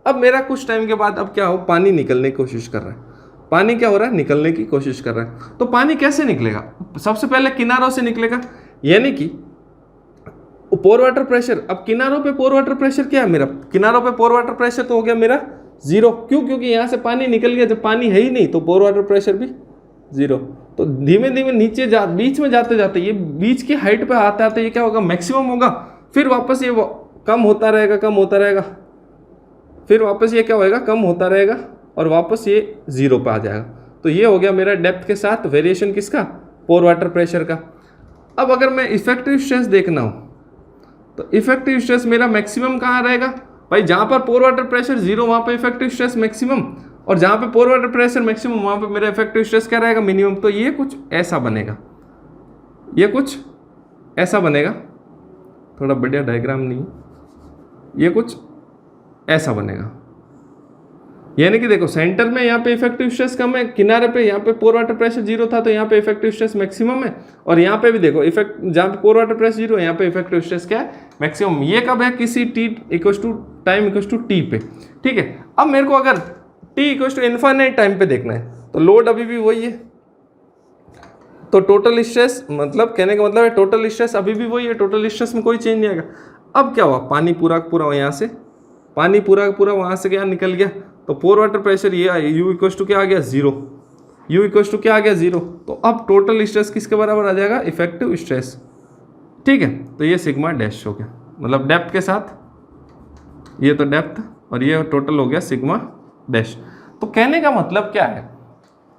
अब मेरा कुछ टाइम के बाद अब क्या हो, पानी निकलने की कोशिश कर रहा है, पानी क्या हो रहा है, निकलने की कोशिश कर रहा है। तो पानी कैसे निकलेगा, सबसे पहले किनारों से निकलेगा, यानी कि पोर वाटर प्रेशर। अब किनारों पे पोर वाटर प्रेशर क्या है मेरा, किनारों पे पोर वाटर प्रेशर तो हो गया मेरा 0, क्यों, क्योंकि यहाँ से पानी निकल गया, जब पानी है ही नहीं तो पोर वाटर प्रेशर भी 0। तो धीमे धीमे नीचे बीच में जाते जाते, ये बीच की हाइट पे आते आते ये क्या होगा, मैक्सिमम होगा, फिर वापस ये कम होता रहेगा, कम होता रहेगा, फिर वापस ये क्या होएगा, कम होता रहेगा, और वापस ये 0 पे आ जाएगा। तो ये हो गया मेरा डेप्थ के साथ वेरिएशन किसका, पोर वाटर प्रेशर का। अब अगर मैं इफेक्टिव स्ट्रेस देखना हो, तो इफेक्टिव स्ट्रेस मेरा मैक्सिमम कहाँ रहेगा, भाई जहाँ पर पोर वाटर प्रेशर 0 वहाँ पे इफेक्टिव स्ट्रेस मैक्सिमम, और जहाँ पे पोर वाटर प्रेशर मैक्सिमम वहाँ पे मेरा इफेक्टिव स्ट्रेस क्या रहेगा, मिनिमम। तो ये कुछ ऐसा बनेगा, ये कुछ ऐसा बनेगा, थोड़ा बढ़िया डायग्राम नहीं, ये कुछ ऐसा बनेगा। यानी कि देखो सेंटर में यहाँ पे इफेक्टिव स्ट्रेस कम है, किनारे पे यहाँ पे पोर वाटर प्रेशर 0 था तो यहाँ पे इफेक्टिव स्ट्रेस मैक्सिमम है, और यहाँ पे भी देखो इफेक्ट, जहाँ पे पोर वाटर प्रेशर 0 है यहाँ पे इफेक्टिव स्ट्रेस क्या है, मैक्सिमम। ये कब है, किसी t equals to time equals to t पे, ठीक है। अब मेरे को अगर t equals to infinite time पे देखना है, तो लोड अभी भी वही है, तो टोटल स्ट्रेस, मतलब कहने का मतलब है टोटल स्ट्रेस अभी भी वही है, टोटल स्ट्रेस में कोई चेंज नहीं आएगा। अब क्या हुआ, पानी पूरा पूरा यहाँ से, पानी पूरा पूरा वहाँ से क्या निकल गया, तो पोर वाटर प्रेशर ये आया, u इक्वल्स टू क्या आ गया 0, u इक्वल्स टू क्या आ गया 0। तो अब टोटल स्ट्रेस किसके बराबर आ जाएगा, इफेक्टिव स्ट्रेस, ठीक है। तो ये सिग्मा डैश हो गया, मतलब डेप्थ के साथ, ये तो डेप्थ और ये टोटल हो गया सिग्मा डैश। तो कहने का मतलब क्या है,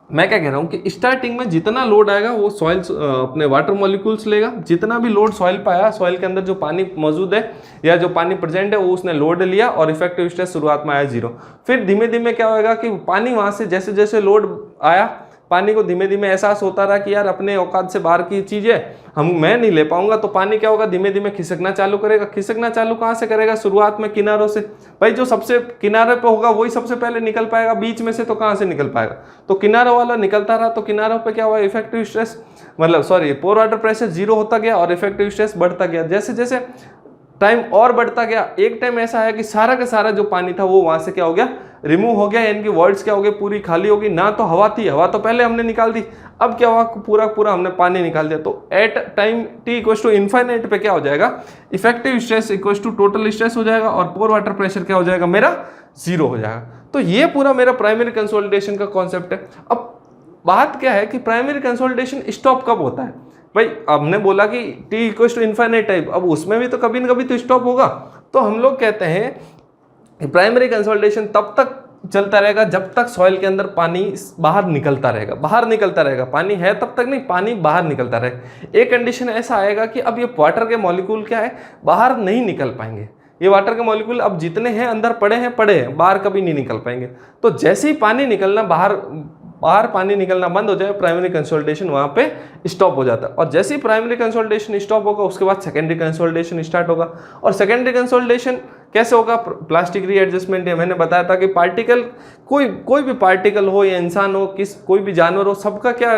मैं क्या कह रहा हूँ कि स्टार्टिंग में जितना लोड आएगा वो सॉइल अपने वाटर मॉलिक्यूल्स लेगा, जितना भी लोड सॉइल पे आया, सॉइल के अंदर जो पानी मौजूद है या जो पानी प्रेजेंट है वो उसने लोड लिया और इफेक्टिव स्ट्रेस शुरुआत में आया 0। फिर धीमे धीमे क्या होगा कि पानी वहाँ से जैसे जैसे लोड आया, पानी को धीमे धीमे एहसास होता रहा कि यार अपने औकात से बाहर की चीज़ है, मैं नहीं ले पाऊंगा, तो पानी क्या होगा, धीमे धीमे खिसकना चालू करेगा। खिसकना चालू कहाँ से करेगा, शुरुआत में किनारों से। भाई जो सबसे किनारे पे होगा वही सबसे पहले निकल पाएगा, बीच में से तो कहाँ से निकल पाएगा। तो किनारों वाला निकलता रहा, तो किनारों पे क्या हुआ, इफेक्टिव स्ट्रेस पोर वाटर प्रेशर 0 होता गया और इफेक्टिव स्ट्रेस बढ़ता गया। जैसे जैसे टाइम और बढ़ता गया, एक टाइम ऐसा आया कि सारा का सारा जो पानी था वो वहां से क्या हो गया, रिमूव हो गया, यानी कि वर्ड्स क्या हो गए, पूरी खाली हो गई। ना तो हवा थी, हवा तो पहले हमने निकाल दी, अब क्या हुआ, पूरा पूरा हमने पानी निकाल दिया। तो at time t equal to infinite पे क्या हो जाएगा, effective stress equal to total stress हो जाएगा और पोर वाटर प्रेशर क्या हो जाएगा, मेरा 0 हो जाएगा। तो ये पूरा मेरा प्राइमरी कंसोलिडेशन का कॉन्सेप्ट है। अब बात क्या है कि प्राइमरी कंसोलिडेशन स्टॉप कब होता है। भाई हमने बोला कि t equal to infinite type, अब उसमें भी तो कभी न कभी तो स्टॉप होगा। तो हम लोग कहते हैं कि प्राइमरी कंसोलिडेशन तब तक चलता रहेगा जब तक सॉइल के अंदर पानी बाहर निकलता रहेगा। पानी है तब तक नहीं, पानी बाहर निकलता रहेगा। एक कंडीशन ऐसा आएगा कि अब ये वाटर के मॉलिक्यूल क्या है, बाहर नहीं निकल पाएंगे। ये वाटर के मॉलिक्यूल अब जितने हैं अंदर पड़े हैं, बाहर कभी नहीं निकल पाएंगे। तो जैसे ही पानी निकलना बाहर पानी निकलना बंद हो जाए, प्राइमरी कंसोलिडेशन वहां पे स्टॉप हो जाता है। और जैसे ही प्राइमरी कंसोलिडेशन स्टॉप होगा उसके बाद सेकेंडरी कंसोलिडेशन स्टार्ट होगा। और सेकेंडरी कंसोलिडेशन कैसे होगा, प्लास्टिक रीएडजस्टमेंट है। मैंने बताया था कि पार्टिकल कोई भी पार्टिकल हो या इंसान हो, कोई भी जानवर हो, सबका क्या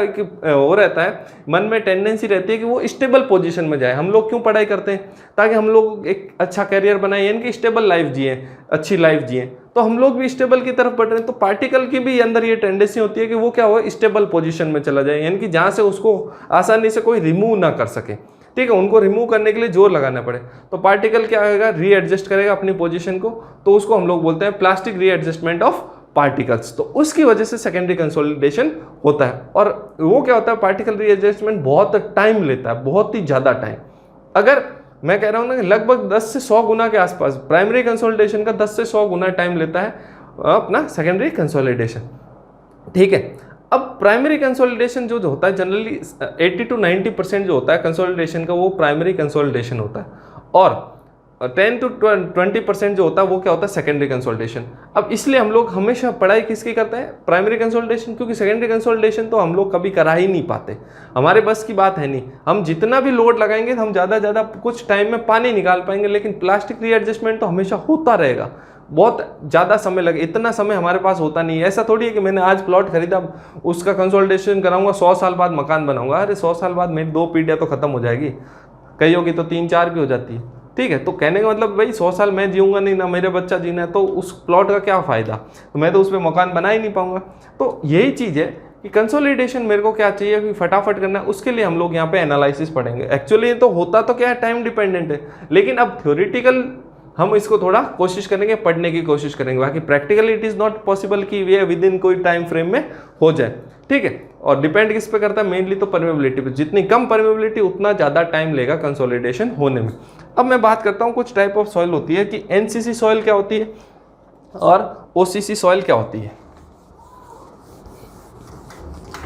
हो रहता है, मन में टेंडेंसी रहती है कि वो स्टेबल पोजीशन में जाए। हम लोग क्यों पढ़ाई करते हैं, ताकि हम लोग एक अच्छा करियर बनाए, यानी कि स्टेबल लाइफ जिए, अच्छी लाइफ जिए। तो हम लोग भी स्टेबल की तरफ बढ़ रहे हैं। तो पार्टिकल की भी अंदर ये टेंडेंसी होती है कि वो क्या हो, स्टेबल पोजीशन में चला जाए, यानी कि जहाँ से उसको आसानी से कोई रिमूव ना कर सके। ठीक है, उनको रिमूव करने के लिए जोर लगाना पड़े। तो पार्टिकल क्या होगा, रीएडजस्ट करेगा अपनी पोजीशन को। तो उसको हम लोग बोलते हैं प्लास्टिक रीएडजस्टमेंट ऑफ पार्टिकल्स। तो उसकी वजह से सेकेंडरी कंसोलिडेशन होता है। और वो क्या होता है, पार्टिकल रीएडजस्टमेंट बहुत टाइम लेता है, बहुत ही ज़्यादा टाइम। अगर मैं कह रहा हूँ ना, लगभग 10 से 100 गुना के आसपास प्राइमरी कंसोलिडेशन का 10 से 100 गुना टाइम लेता है अपना सेकेंडरी कंसोलिडेशन। ठीक है, अब प्राइमरी कंसोलिडेशन जो होता है जनरली 80 to 90% जो होता है कंसोलिडेशन का, वो प्राइमरी कंसोलिडेशन होता है। और 10 to 20% जो होता है वो क्या होता है, सेकेंडरी कंसोलिडेशन। अब इसलिए हम लोग हमेशा पढ़ाई किसकी करते हैं, प्राइमरी कंसोलिडेशन, क्योंकि सेकेंडरी कंसोलिडेशन तो हम लोग कभी करा ही नहीं पाते, हमारे बस की बात है नहीं। हम जितना भी लोड लगाएंगे हम ज़्यादा कुछ टाइम में पानी निकाल पाएंगे, लेकिन प्लास्टिक रीएडजस्टमेंट तो हमेशा होता रहेगा, बहुत ज़्यादा समय लगे। इतना समय हमारे पास होता नहीं है। ऐसा थोड़ी है कि मैंने आज प्लॉट खरीदा, उसका कंसोलिडेशन कराऊंगा, 100 साल बाद मकान बनाऊंगा। अरे 100 साल बाद मेरी 2 पीढ़ियाँ तो खत्म हो जाएगी, कई होगी तो 3-4 भी हो जाती है। ठीक है, तो कहने का मतलब भाई 100 साल मैं जीऊंगा नहीं, ना मेरे बच्चा जीना है, तो उस प्लॉट का क्या फ़ायदा, तो मैं तो उस पर मकान बना ही नहीं पाऊंगा। तो यही चीज़ है कि कंसोलिडेशन मेरे को क्या चाहिए कि फटाफट करना है, उसके लिए हम लोग यहाँ पे एनालिसिस पढ़ेंगे। एक्चुअली तो होता तो क्या है, टाइम डिपेंडेंट है, लेकिन अब थ्योरेटिकल हम इसको थोड़ा कोशिश करेंगे, पढ़ने की कोशिश करेंगे। बाकी practically it is not possible कि वे विद इन कोई टाइम फ्रेम में हो जाए। ठीक है, और डिपेंड किस पे करता है, मेनली तो परमेबिलिटी पे। जितनी कम परमेबिलिटी उतना ज़्यादा टाइम लेगा कंसोलिडेशन होने में। अब मैं बात करता हूँ कुछ टाइप ऑफ सॉइल होती है कि एनसीसी सॉइल क्या होती है और ओसीसी सॉइल क्या होती है।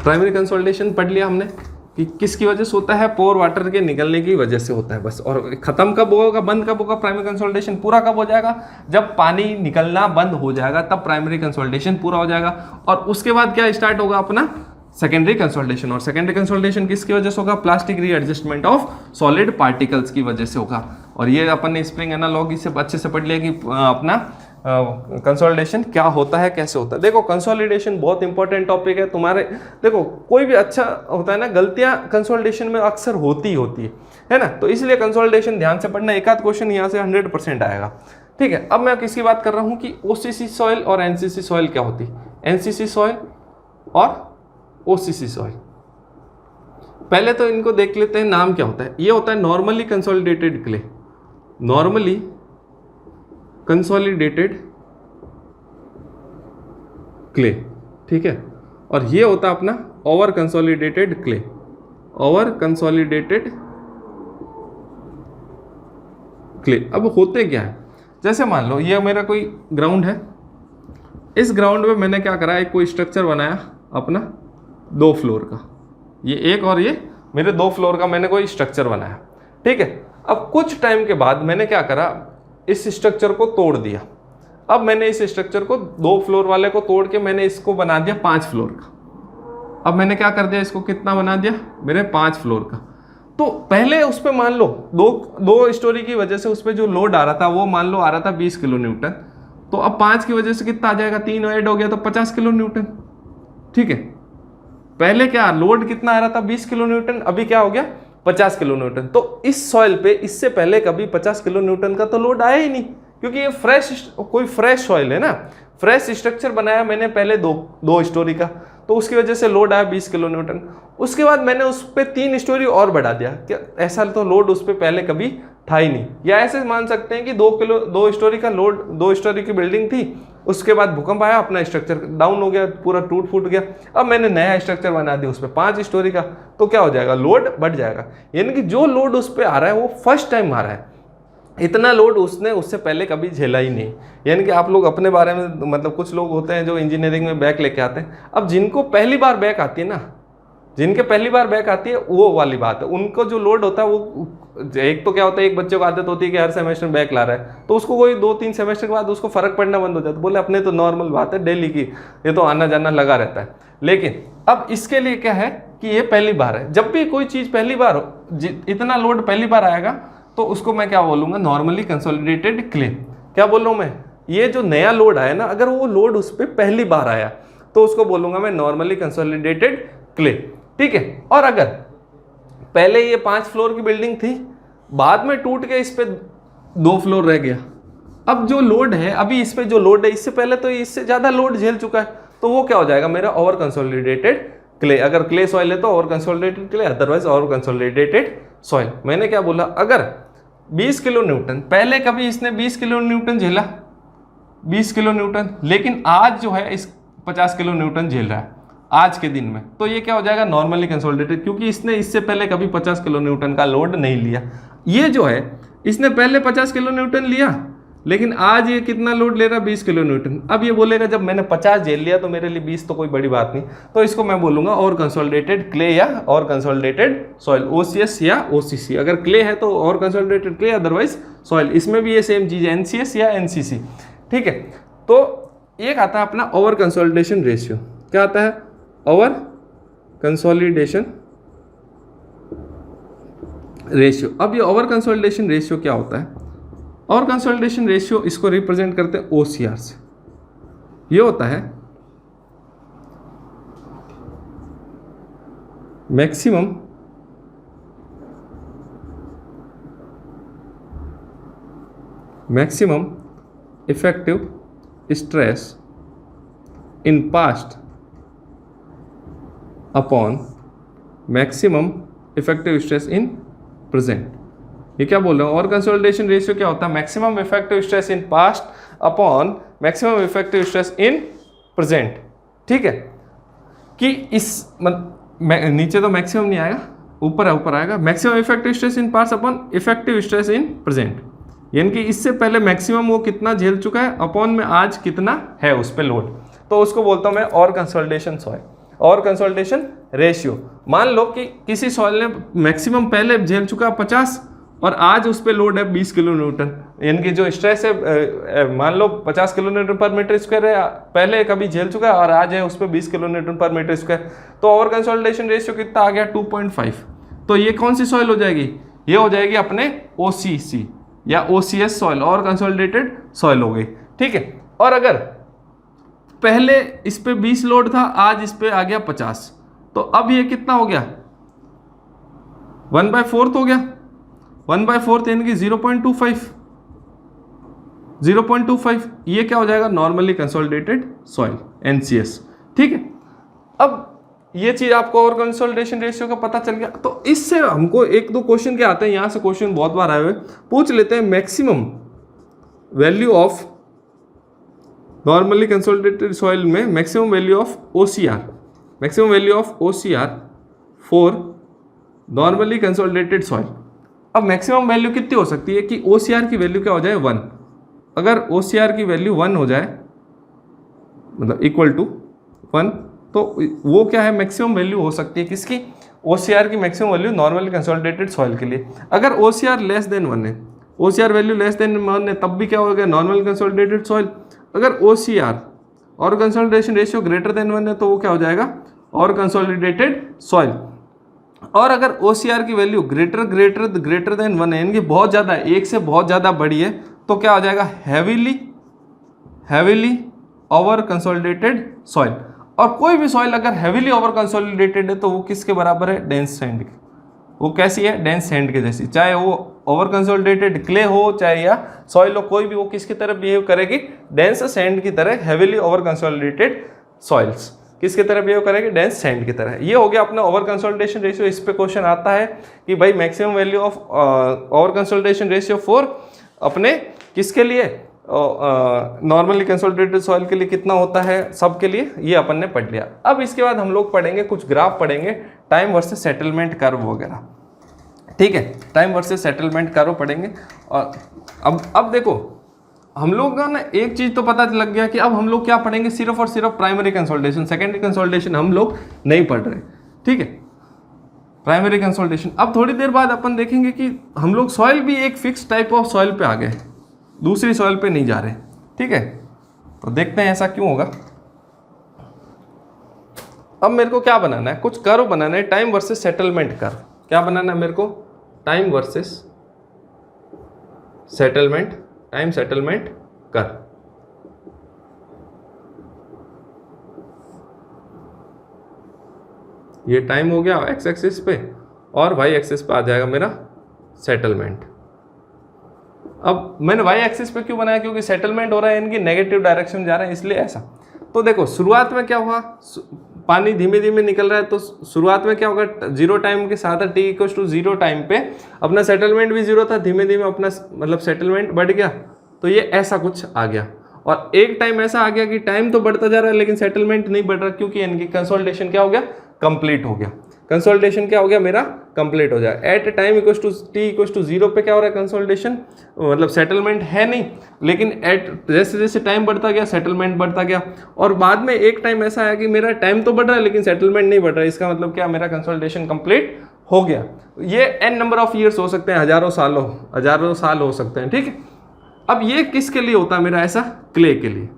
प्राइमरी कंसोलिडेशन पढ़ लिया हमने कि किसकी वजह से होता है, पोर वाटर के निकलने की वजह से होता है बस। और खत्म कब होगा, बंद कब होगा प्राइमरी कंसोलिडेशन, पूरा कब हो जाएगा, जब पानी निकलना बंद हो जाएगा तब प्राइमरी कंसोलिडेशन पूरा हो जाएगा। और उसके बाद क्या स्टार्ट होगा अपना सेकेंडरी कंसोलिडेशन। और सेकेंडरी कंसोलिडेशन किसकी वजह से होगा, plastic readjustment of solid particles की वजह से होगा। और ये अपन ने स्प्रिंग एनालॉजी से अच्छे से पढ़ लिया कि अपना कंसोलिडेशन क्या होता है, कैसे होता है। देखो कंसोलिडेशन बहुत इंपॉर्टेंट टॉपिक है तुम्हारे। देखो कोई भी अच्छा होता है ना, गलतियां कंसोलिडेशन में अक्सर होती है ना, तो इसलिए कंसोलिडेशन ध्यान से पढ़ना। एक आध क्वेश्चन यहाँ से 100% आएगा। ठीक है, अब मैं किसकी बात कर रहा हूँ कि ओसीसी सॉइल और एनसीसी सॉइल क्या होती है। एनसीसी सॉइल और ओसीसी सॉइल, पहले तो इनको देख लेते हैं नाम क्या होता है। ये होता है normally consolidated clay, normally consolidated clay. ठीक है, और ये होता है अपना over consolidated clay, over consolidated clay. अब होते क्या है, जैसे मान लो ये मेरा कोई ग्राउंड है, इस ग्राउंड में मैंने क्या करा, एक कोई स्ट्रक्चर बनाया अपना 2 फ्लोर का, ये एक और ये मेरे 2 फ्लोर का मैंने कोई स्ट्रक्चर बनाया, ठीक है। अब कुछ टाइम के बाद मैंने क्या करा, इस स्ट्रक्चर को तोड़ दिया। अब मैंने इस स्ट्रक्चर को 2 फ्लोर वाले को तोड़ के मैंने इसको बना दिया 5 फ्लोर का। अब मैंने क्या कर दिया, इसको कितना बना दिया, मेरे 5 फ्लोर का। तो पहले उस पर मान लो दो स्टोरी की वजह से उस पर जो लोड आ रहा था वो मान लो आ रहा था 20 किलो न्यूटन, तो अब 5 की वजह से कितना आ जाएगा, 3 ऐड हो गया तो 50 किलो न्यूटन, ठीक है। पहले क्या लोड कितना आ रहा था, 20 किलो न्यूटन, अभी क्या हो गया 50 किलो न्यूटन। तो इस सॉइल पे इससे पहले कभी 50 किलो न्यूटन का तो लोड आया ही नहीं, क्योंकि ये कोई फ्रेश सॉइल है ना, फ्रेश स्ट्रक्चर बनाया मैंने पहले दो स्टोरी का, तो उसकी वजह से लोड आया 20 किलो न्यूटन। उसके बाद मैंने उस पर 3 स्टोरी और बढ़ा दिया, क्या ऐसा तो लोड उस पर पहले कभी था ही नहीं। या ऐसे मान सकते हैं कि 2 स्टोरी का लोड, 2 स्टोरी की बिल्डिंग थी, उसके बाद भूकंप आया, अपना स्ट्रक्चर डाउन हो गया, पूरा टूट फूट गया। अब मैंने नया स्ट्रक्चर बना दिया उस पर 5 स्टोरी का, तो क्या हो जाएगा, लोड बढ़ जाएगा। यानी कि जो लोड उस पर आ रहा है वो फर्स्ट टाइम आ रहा है, इतना लोड उसने उससे पहले कभी झेला ही नहीं। यानी कि आप लोग अपने बारे में, मतलब कुछ लोग होते हैं जो इंजीनियरिंग में बैक लेके आते हैं, अब जिनको पहली बार बैक आती है ना, जिनके पहली बार बैक आती है वो वाली बात है, उनको जो लोड होता है वो, एक तो क्या होता है, एक बच्चे को आदत होती है कि हर सेमेस्टर में बैक ला रहा है, तो उसको कोई 2-3 सेमेस्टर के बाद उसको फर्क पड़ना बंद हो जाता है, बोले अपने तो नॉर्मल बात है डेली की, ये तो आना जाना लगा रहता है। लेकिन अब इसके लिए क्या है कि ये पहली बार है। जब भी कोई चीज़ पहली बार हो, इतना लोड पहली बार आएगा तो उसको मैं क्या बोलूँगा, नॉर्मली कंसोलिडेटेड क्ले। क्या बोल रहा हूँ मैं, ये जो नया लोड आया ना, अगर वो लोड उस पर पहली बार आया तो उसको बोलूँगा मैं नॉर्मली कंसोलिडेटेड क्ले, ठीक है। और अगर पहले ये 5 फ्लोर की बिल्डिंग थी, बाद में टूट के इस पे 2 फ्लोर रह गया, अब जो लोड है, अभी इस पे जो लोड है, इससे पहले तो इससे ज़्यादा लोड झेल चुका है, तो वो क्या हो जाएगा, मेरा ओवर कंसोलिडेटेड क्ले। अगर क्ले सॉइल है तो over consolidated clay, otherwise over consolidated soil. मैंने क्या बोला, अगर 20 किलो न्यूटन, पहले कभी इसने 20 किलो न्यूटन झेला, 20 किलो न्यूटन, लेकिन आज जो है इस 50 किलो न्यूटन झेल रहा है आज के दिन में, तो ये क्या हो जाएगा, नॉर्मली कंसोलिडेटेड, क्योंकि इसने इससे पहले कभी 50 किलो न्यूटन का लोड नहीं लिया। ये जो है इसने पहले 50 किलो न्यूटन लिया, लेकिन आज ये कितना लोड ले रहा है, 20 किलो न्यूटन। अब ये बोलेगा जब मैंने 50 झेल लिया तो मेरे लिए 20 तो कोई बड़ी बात नहीं, तो इसको मैं बोलूँगा और कंसोलिडेटेड क्ले या और कंसोलिडेटेड सॉइल, OCS या OCC। अगर क्ले है तो और कंसोलिडेटेड क्ले, अदरवाइज सॉइल। इसमें भी ये सेम चीज़ है, NCS या NCC, ठीक है। तो एक आता है अपना ओवर कंसोलिडेशन रेशियो। क्या आता है, ओवर कंसोलिडेशन रेशियो। अब ये ओवर कंसोलिडेशन रेशियो क्या होता है, और कंसोलिडेशन रेशियो इसको रिप्रेजेंट करते हैं OCR से। ये होता है maximum effective stress in past upon maximum effective stress in present. ये क्या बोल रहा हूँ, और कंसोलिडेशन रेशियो क्या होता है, maximum effective stress in past upon maximum effective stress in present, ठीक है। कि इस नीचे तो मैक्सिमम नहीं आएगा, ऊपर आएगा maximum effective stress in past upon effective stress in present. यानी कि इससे पहले मैक्सिमम वो कितना झेल चुका है, अपॉन में आज कितना है उस पर लोड, तो उसको बोलता हूँ मैं और कंसोलिडेशन सॉइल, और कंसोलिडेशन रेशियो। मान लो कि किसी सॉइल ने मैक्सिमम पहले झेल चुका 50 और आज उस पे लोड है 20 किलो न्यूटन, यानी कि जो स्ट्रेस है मान लो 50 किलो न्यूटन पर मीटर स्क्वायर है, पहले कभी झेल चुका है और आज है उस पे 20 किलो न्यूटन पर मीटर स्क्वायर, तो ओवर कंसोलिडेशन रेशियो कितना आ गया 2.5। तो ये कौन सी सॉइल हो जाएगी, ये हो जाएगी अपने OCC या OCS सॉइल, और कंसोलिडेटेड सॉइल हो गई, ठीक है। और अगर पहले इस पे 20 लोड था, आज इस पे आ गया 50, तो अब ये कितना हो गया 1/4 हो गया, 1/4 यानी कि 0.25। ये क्या हो जाएगा, नॉर्मली कंसोलिडेटेड सॉइल, NCS, ठीक है। अब ये चीज आपको और कंसोलिडेशन रेशियो का पता चल गया, तो इससे हमको 1-2 क्वेश्चन के आते हैं, यहां से क्वेश्चन बहुत बार आए हुए, पूछ लेते हैं maximum value of normally consolidated soil में maximum value of OCR, maximum value of OCR for normally consolidated soil. अब मैक्सिमम वैल्यू कितनी हो सकती है कि OCR की वैल्यू क्या हो जाए 1। अगर OCR की वैल्यू 1 हो जाए, मतलब इक्वल टू 1, तो वो क्या है, मैक्सिमम वैल्यू हो सकती है किसकी, OCR की maximum value normally consolidated soil के लिए। अगर OCR लेस देन 1 है, OCR वैल्यू लेस देन 1 है, तब भी क्या होगा, नॉर्मल कंसोलिडेटेड सॉइल। अगर OCR और कंसोलिडेशन रेशियो ग्रेटर देन 1 है तो वो क्या हो जाएगा, और कंसोलिडेटेड सॉइल। और अगर OCR की वैल्यू ग्रेटर देन 1 है, यानी कि बहुत ज़्यादा, एक से बहुत ज़्यादा बड़ी है, तो क्या हो जाएगा, हैवीली ओवर कंसोलिडेटेड सॉइल। और कोई भी सॉइल अगर हैवीली ओवर कंसोलिडेटेड है तो वो किसके बराबर है, डेंस सैंड के। वो कैसी है, डेंस सैंड के जैसी, चाहे वो ओवर कंसोलिडेटेड क्ले हो चाहे या सॉइल हो, कोई भी वो किसकी तरह बिहेव करेगी, डेंस सैंड की तरह, हैवीली ओवर कंसोलिडेटेड सॉइल्स किसकी तरह बिहेव करेंगे, डेंस सैंड की तरह। ये हो गया अपना ओवर कंसोलिडेशन रेशियो। इस पे क्वेश्चन आता है कि भाई maximum value of over consolidation ratio for अपने किसके लिए, नॉर्मली कंसोलिडेटेड सॉइल के लिए कितना होता है, सब के लिए, ये अपन ने पढ़ लिया। अब इसके बाद हम लोग पढ़ेंगे कुछ ग्राफ पढ़ेंगे, टाइम वर्सेस सेटलमेंट कर्व वगैरह, ठीक है, टाइम वर्सेस सेटलमेंट कर्व पढ़ेंगे। और अब देखो हम लोग का ना एक चीज तो पता लग गया कि अब हम लोग क्या पढ़ेंगे, सिर्फ और सिर्फ प्राइमरी कंसोलिडेशन, सेकेंडरी कंसोलिडेशन हम लोग नहीं पढ़ रहे, ठीक है, प्राइमरी कंसोलिडेशन। अब थोड़ी देर बाद अपन देखेंगे कि हम लोग सॉइल भी एक फिक्स टाइप ऑफ सॉइल पे आ गए, दूसरी सॉइल पे नहीं जा रहे, ठीक है। तो देखते हैं ऐसा क्यों होगा। अब मेरे को क्या बनाना है, कुछ कर्व बनाना है, टाइम वर्सेस सेटलमेंट कर्व। क्या बनाना है मेरे को, time versus settlement, time settlement curve. ये टाइम हो गया एक्स एक्सिस पे और वाई एक्सिस पे आ जाएगा मेरा सेटलमेंट। अब मैंने वाई एक्सिस पे क्यों बनाया, क्योंकि सेटलमेंट हो रहा है, इनकी नेगेटिव डायरेक्शन में जा रहा है, इसलिए ऐसा। तो देखो शुरुआत में क्या हुआ, पानी धीमे धीमे निकल रहा है, तो शुरुआत में क्या होगा, 0 टाइम के साथ t = 0 टाइम पे अपना सेटलमेंट भी 0 था, धीमे धीमे अपना मतलब सेटलमेंट बढ़ गया, तो ये ऐसा कुछ आ गया। और एक टाइम ऐसा आ गया कि टाइम तो बढ़ता जा रहा है लेकिन सेटलमेंट नहीं बढ़ रहा, क्योंकि इनकी कंसोलिडेशन क्या हो गया, कंप्लीट हो गया। कंसोलिडेशन क्या हो गया मेरा, कंप्लीट हो जाए। एट टाइम t = 0 पे क्या हो रहा है, कंसोलिडेशन मतलब सेटलमेंट है नहीं, लेकिन एट जैसे जैसे टाइम बढ़ता गया सेटलमेंट बढ़ता गया। और बाद में एक टाइम ऐसा आया कि मेरा टाइम तो बढ़ रहा है लेकिन सेटलमेंट नहीं बढ़ रहा है, इसका मतलब क्या, मेरा कंसोलिडेशन कंप्लीट हो गया। ये n नंबर ऑफ ईयर्स हो सकते हैं, हजारों साल हो सकते हैं, ठीक है। अब ये किसके लिए होता है मेरा, ऐसा क्ले के लिए,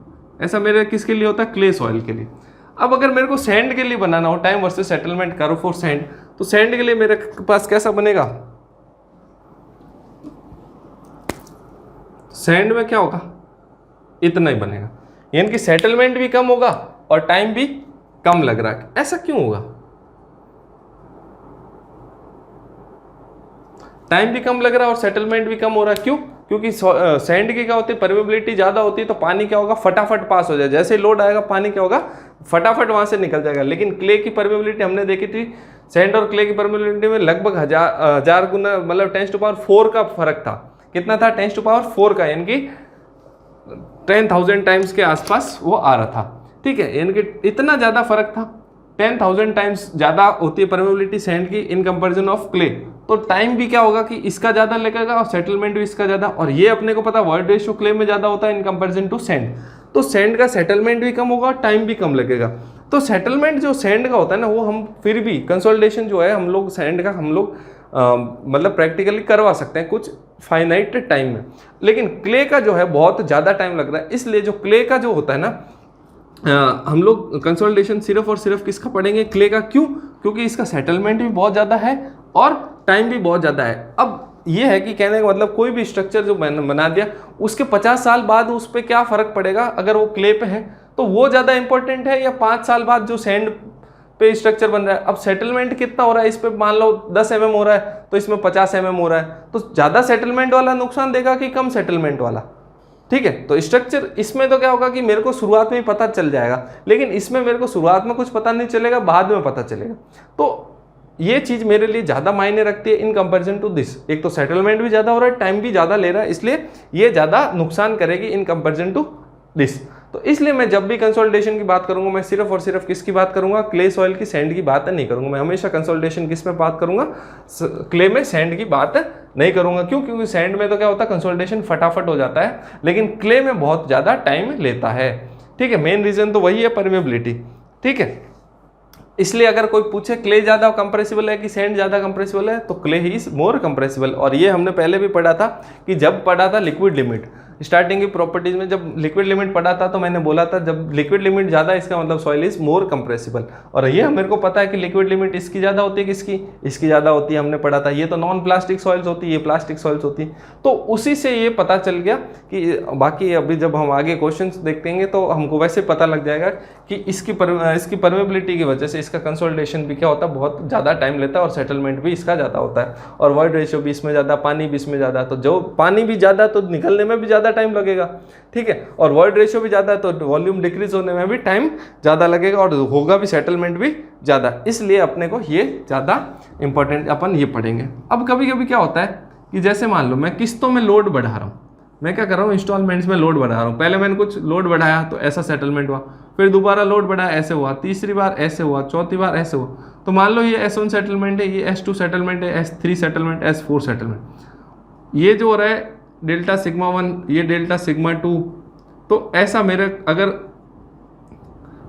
ऐसा मेरा किसके लिए होता है, क्ले सॉइल के लिए। अब अगर मेरे को सैंड के लिए बनाना हो, time versus settlement curve for sand, तो सैंड के लिए मेरे पास कैसा बनेगा, सैंड में क्या होगा, इतना ही बनेगा, यानी कि सेटलमेंट भी कम होगा और टाइम भी कम लग रहा है। ऐसा क्यों होगा, टाइम भी कम लग रहा है और सेटलमेंट भी कम हो रहा है, क्यों, क्योंकि सैंड की क्या होती है, परमेबिलिटी ज़्यादा होती है, तो पानी क्या होगा, फटाफट पास हो जाए, जैसे लोड आएगा पानी क्या होगा, फटाफट वहाँ से निकल जाएगा। लेकिन क्ले की परमेबिलिटी हमने देखी थी, सैंड और क्ले की परमेबिलिटी में लगभग हजार गुना, मतलब 10⁴ का फर्क था। कितना था, 10⁴ का, यानी कि 10,000 टाइम्स के आसपास वो आ रहा था, ठीक है, यानी कि इतना ज़्यादा फर्क था। 10,000 टाइम्स ज़्यादा होती है परमेबिलिटी सैंड की इन कंपैरिजन ऑफ क्ले, तो टाइम भी क्या होगा कि इसका ज़्यादा लगेगा और सेटलमेंट भी इसका ज़्यादा। और ये अपने को पता वर्ड रेशियो क्ले में ज़्यादा होता है इन कंपैरिजन टू सैंड, तो सैंड का सेटलमेंट भी कम होगा और टाइम भी कम लगेगा। तो सेटलमेंट जो सैंड का होता है ना, वो हम फिर भी कंसोलिडेशन जो है हम लोग सैंड का हम लोग मतलब प्रैक्टिकली करवा सकते हैं कुछ फाइनाइट टाइम में, लेकिन क्ले का जो है बहुत ज़्यादा टाइम लग रहा है। इसलिए जो क्ले का जो होता है ना, हम लोग कंसोलिडेशन सिर्फ और सिर्फ किसका पढ़ेंगे, क्ले का। क्यों, क्योंकि इसका सेटलमेंट भी बहुत ज़्यादा है और टाइम भी बहुत ज़्यादा है। अब ये है कि कहने का मतलब कोई भी स्ट्रक्चर जो बना दिया उसके 50 साल बाद उस पर क्या फ़र्क पड़ेगा, अगर वो क्ले पे है तो वो ज़्यादा इंपॉर्टेंट है, या 5 साल बाद जो सैंड पे स्ट्रक्चर बन रहा है। अब सेटलमेंट कितना हो रहा है, इस पे मान लो 10 mm हो रहा है तो इसमें 50 mm हो रहा है, तो ज़्यादा सेटलमेंट वाला नुकसान देगा कि कम सेटलमेंट वाला, ठीक है। तो स्ट्रक्चर इसमें तो क्या होगा कि मेरे को शुरुआत में ही पता चल जाएगा, लेकिन इसमें मेरे को शुरुआत में कुछ पता नहीं चलेगा, बाद में पता चलेगा। तो ये चीज़ मेरे लिए ज़्यादा मायने रखती है इन कंपैरिजन टू दिस। एक तो सेटलमेंट भी ज़्यादा हो रहा है, टाइम भी ज़्यादा ले रहा है, इसलिए ये ज़्यादा नुकसान करेगी इन कंपैरिजन टू दिस। तो इसलिए मैं जब भी कंसोलिडेशन की बात करूंगा, मैं सिर्फ और सिर्फ किसकी बात करूंगा, क्ले सॉइल की, सैंड की बात नहीं करूंगा। मैं हमेशा कंसोलिडेशन किस में बात करूंगा, क्ले में, सैंड की बात नहीं करूंगा। क्यों, क्योंकि सैंड में तो क्या होता है, कंसोलिडेशन फटाफट हो जाता है, लेकिन क्ले में बहुत ज़्यादा टाइम लेता है, ठीक है। मेन रीज़न तो वही है, परमेबिलिटी, ठीक है। इसलिए अगर कोई पूछे क्ले ज़्यादा कंप्रेसिबल है कि सैंड ज़्यादा कंप्रेसिबल है, तो clay he is more compressible. और ये हमने पहले भी पढ़ा था कि जब पढ़ा था लिक्विड लिमिट, स्टार्टिंग की प्रॉपर्टीज में जब लिक्विड लिमिट पढ़ा था तो मैंने बोला था जब लिक्विड लिमिट ज़्यादा इसका मतलब सॉइल इज मोर कंप्रेसिबल। और ये मेरे को पता है कि लिक्विड लिमिट इसकी ज़्यादा होती है, किसकी, इसकी ज़्यादा होती है, हमने पढ़ा था। ये तो नॉन प्लास्टिक सॉइल्स होती है, ये प्लास्टिक सॉइल्स होती है। तो उसी से ये पता चल गया कि बाकी अभी जब हम आगे क्वेश्चन देखेंगे तो हमको वैसे पता लग जाएगा कि इसकी परमेबिलिटी की वजह से इसका कंसोलिडेशन भी क्या होता है, बहुत ज़्यादा टाइम लेता है और सेटलमेंट भी इसका ज़्यादा होता है। और वॉइड रेशियो भी इसमें ज़्यादा, पानी भी इसमें ज़्यादा, तो जो पानी भी ज़्यादा तो निकलने में भी ज़्यादा टाइम लगेगा, ठीक है। और वॉइड रेशियो भी ज़्यादा है तो वॉल्यूम डिक्रीज होने में भी टाइम ज़्यादा लगेगा और होगा भी सेटलमेंट भी ज़्यादा। इसलिए अपने को ये ज़्यादा इंपॉर्टेंट अपन ये पढ़ेंगे। अब कभी कभी क्या होता है कि जैसे मान लो मैं किस्तों में लोड बढ़ा रहा हूँ, मैं क्या कर रहा हूँ, इंस्टॉलमेंट्स में लोड बढ़ा रहा हूँ। पहले मैंने कुछ लोड बढ़ाया तो ऐसा सेटलमेंट हुआ, फिर दोबारा लोड बढ़ाया ऐसे हुआ, तीसरी बार ऐसे हुआ, चौथी बार ऐसे हुआ। तो मान लो ये S1 सेटलमेंट है, ये S2 सेटलमेंट है, S3 सेटलमेंट, S4 सेटलमेंट। ये जो हो रहा है डेल्टा सिग्मा 1, ये डेल्टा सिग्मा 2। तो ऐसा मेरे अगर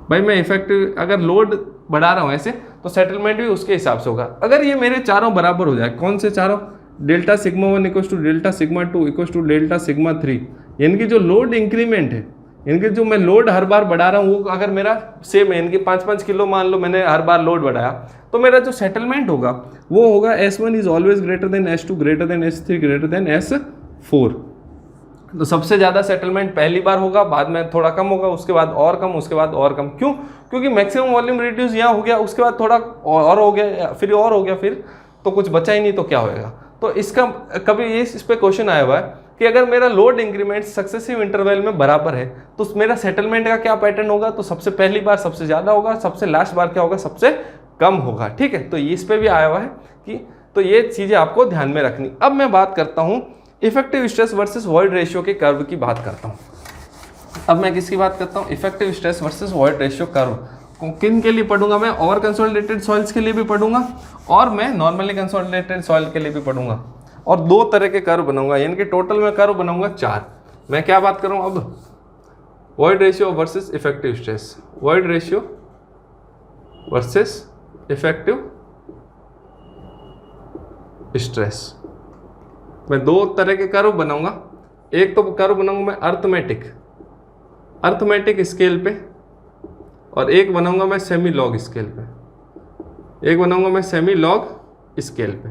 भाई मैं इफेक्टिव अगर लोड बढ़ा रहा हूँ ऐसे, तो सेटलमेंट भी उसके हिसाब से होगा। अगर ये मेरे चारों बराबर हो जाए, कौन से चारों, delta sigma 1 equal to delta sigma 2 equal to delta sigma 3, यानी कि जो लोड इंक्रीमेंट है, इनके जो मैं लोड हर बार बढ़ा रहा हूँ वो अगर मेरा सेम है, इनके 5-5 किलो मान लो मैंने हर बार लोड बढ़ाया, तो मेरा जो सेटलमेंट होगा वो होगा S1 is always greater than S2 greater than S3 greater than S4। तो सबसे ज़्यादा सेटलमेंट पहली बार होगा, बाद में थोड़ा कम होगा, उसके बाद और कम, उसके बाद और कम। क्यों? क्योंकि मैक्सिमम वॉल्यूम रिड्यूस यहाँ हो गया, उसके बाद थोड़ा और हो गया, फिर और हो गया, फिर तो कुछ बचा ही नहीं, तो क्या होएगा। तो इसका कभी इस पे क्वेश्चन आया हुआ है कि अगर मेरा लोड इंक्रीमेंट सक्सेसिव इंटरवल में बराबर है तो मेरा सेटलमेंट का क्या पैटर्न होगा। तो सबसे पहली बार सबसे ज़्यादा होगा, सबसे लास्ट बार क्या होगा, सबसे कम होगा, ठीक है। तो इस पे भी आया हुआ है कि तो ये चीज़ें आपको ध्यान में रखनी। अब मैं बात करता हूँ effective stress versus void ratio के कर्व की बात करता हूँ। अब मैं किसकी बात करता हूँ, effective stress versus void ratio curve. किन के लिए पढ़ूंगा मैं, ओवर कंसोलिडेटेड सॉइल्स के लिए भी पढ़ूंगा और मैं नॉर्मली कंसोलिडेटेड सॉइल के लिए भी पढ़ूंगा। और 2 तरह के कर्व बनाऊंगा, यानी कि टोटल में कर्व बनाऊंगा 4। मैं क्या बात कर रहा हूँ अब, void ratio versus effective stress, void ratio versus effective stress. मैं 2 तरह के कर्व बनाऊंगा। एक तो कर्व बनाऊंगा मैं अर्थमेटिक स्केल पे, और एक बनाऊंगा मैं सेमी लॉग स्केल पे, एक बनाऊंगा मैं सेमी लॉग स्केल पे,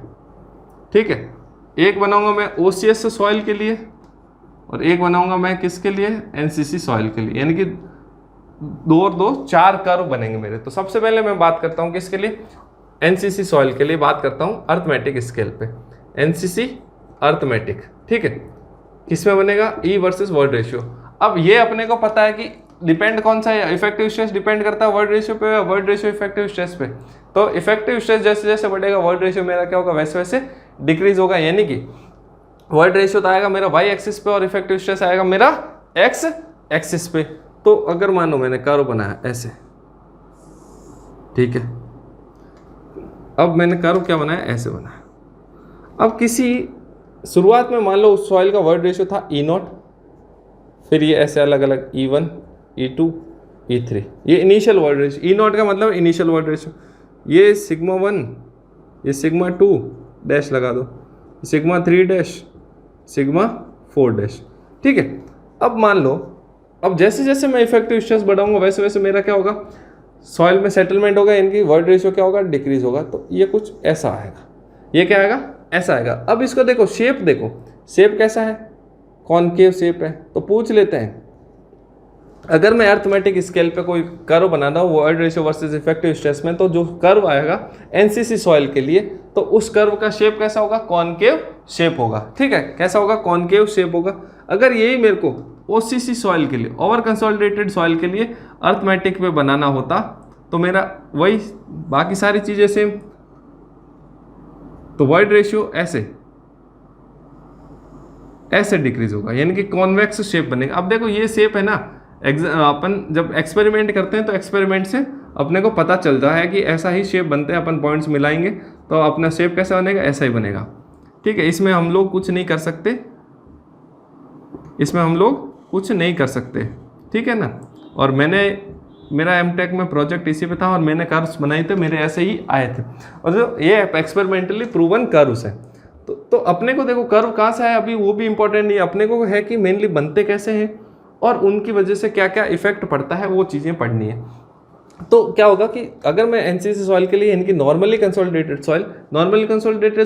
ठीक है। एक बनाऊंगा मैं OCS सॉइल के लिए और एक बनाऊंगा मैं किसके लिए, NCC सॉइल के लिए, यानी कि 2 और 2 4 कर्व बनेंगे मेरे। तो सबसे पहले मैं बात करता हूँ किसके लिए, NCC सॉइल के लिए बात करता हूँ अर्थमेटिक स्केल पे, NCC अर्थमेटिक, ठीक है। किसमें बनेगा, E वर्सेस वॉइड रेशियो। अब ये अपने को पता है कि डिपेंड कौन सा है, इफेक्टिव स्ट्रेस डिपेंड करता है वॉइड रेशियो पे, वॉइड रेशियो इफेक्टिव स्ट्रेस पे। तो इफेक्टिव स्ट्रेस जैसे जैसे बढ़ेगा वॉइड रेशियो मेरा क्या होगा, वैसे वैसे डिक्रीज होगा। यानी कि वॉइड रेशियो तो आएगा मेरा वाई एक्सिस पे और इफेक्टिव स्ट्रेस आएगा मेरा एक्स एक्सिस पे। तो अगर मानो मैंने कर्व बनाया ऐसे, ठीक है, अब मैंने कर्व क्या बनाया, ऐसे बनाया। अब किसी शुरुआत में मान लो उस सॉइल का वॉइड रेशियो था E0, फिर ये ऐसे अलग अलग E1, E2, E3, ये इनिशियल वॉइड रेशियो। E0 का मतलब इनिशियल वॉइड रेशियो। ये सिग्मा 1, ये सिग्मा 2 डैश लगा दो, सिग्मा 3 डैश, सिग्मा 4 डैश, ठीक है। अब मान लो, अब जैसे जैसे मैं इफेक्टिव स्ट्रेस बढ़ाऊंगा वैसे वैसे मेरा क्या होगा, सॉइल में सेटलमेंट होगा, इनकी वॉइड रेशियो क्या होगा, डिक्रीज होगा। तो ये कुछ ऐसा आएगा, ये क्या आएगा, ऐसा आएगा। अब इसको देखो, शेप देखो, शेप कैसा है, कॉनकेव शेप है। तो पूछ लेते हैं, अगर मैं अर्थमेटिक स्केल पे कोई कर्व बनाना हो void ratio versus effective stress में, तो जो कर्व आएगा NCC सॉइल के लिए, तो उस कर्व का शेप कैसा होगा, कॉनकेव शेप होगा, ठीक है। कैसा होगा, कॉनकेव शेप होगा। अगर यही मेरे को OCC सॉइल के लिए, ओवर कंसोलिडेटेड सॉइल के लिए अर्थमेटिक पे बनाना होता, तो मेरा वही बाकी सारी चीज़ें सेम। तो वॉइड रेशियो ऐसे डिक्रीज होगा, यानी कि कॉन्वेक्स शेप बनेगा। अब देखो ये शेप है ना, अपन जब एक्सपेरिमेंट करते हैं तो एक्सपेरिमेंट से अपने को पता चलता है कि ऐसा ही शेप बनते हैं। अपन पॉइंट्स मिलाएंगे तो अपना शेप कैसा बनेगा, ऐसा ही बनेगा, ठीक है। इसमें हम लोग कुछ नहीं कर सकते, इसमें हम लोग कुछ नहीं कर सकते, ठीक है ना। और मैंने मेरा एमटेक में प्रोजेक्ट इसी पे था और मैंने कर्व्स बनाए थे, मेरे ऐसे ही आए थे, और जो ये एक्सपेरिमेंटली प्रूवन कर्व्स है। तो अपने को देखो कर्व कहाँ से आया अभी वो भी इंपॉर्टेंट नहीं है, अपने को है कि मेनली बनते कैसे हैं और उनकी वजह से क्या क्या इफेक्ट पड़ता है वो चीज़ें पढ़नी है। तो क्या होगा कि अगर मैं एनसीसी सॉइल के लिए इनकी नॉर्मली कंसोलिडेटेड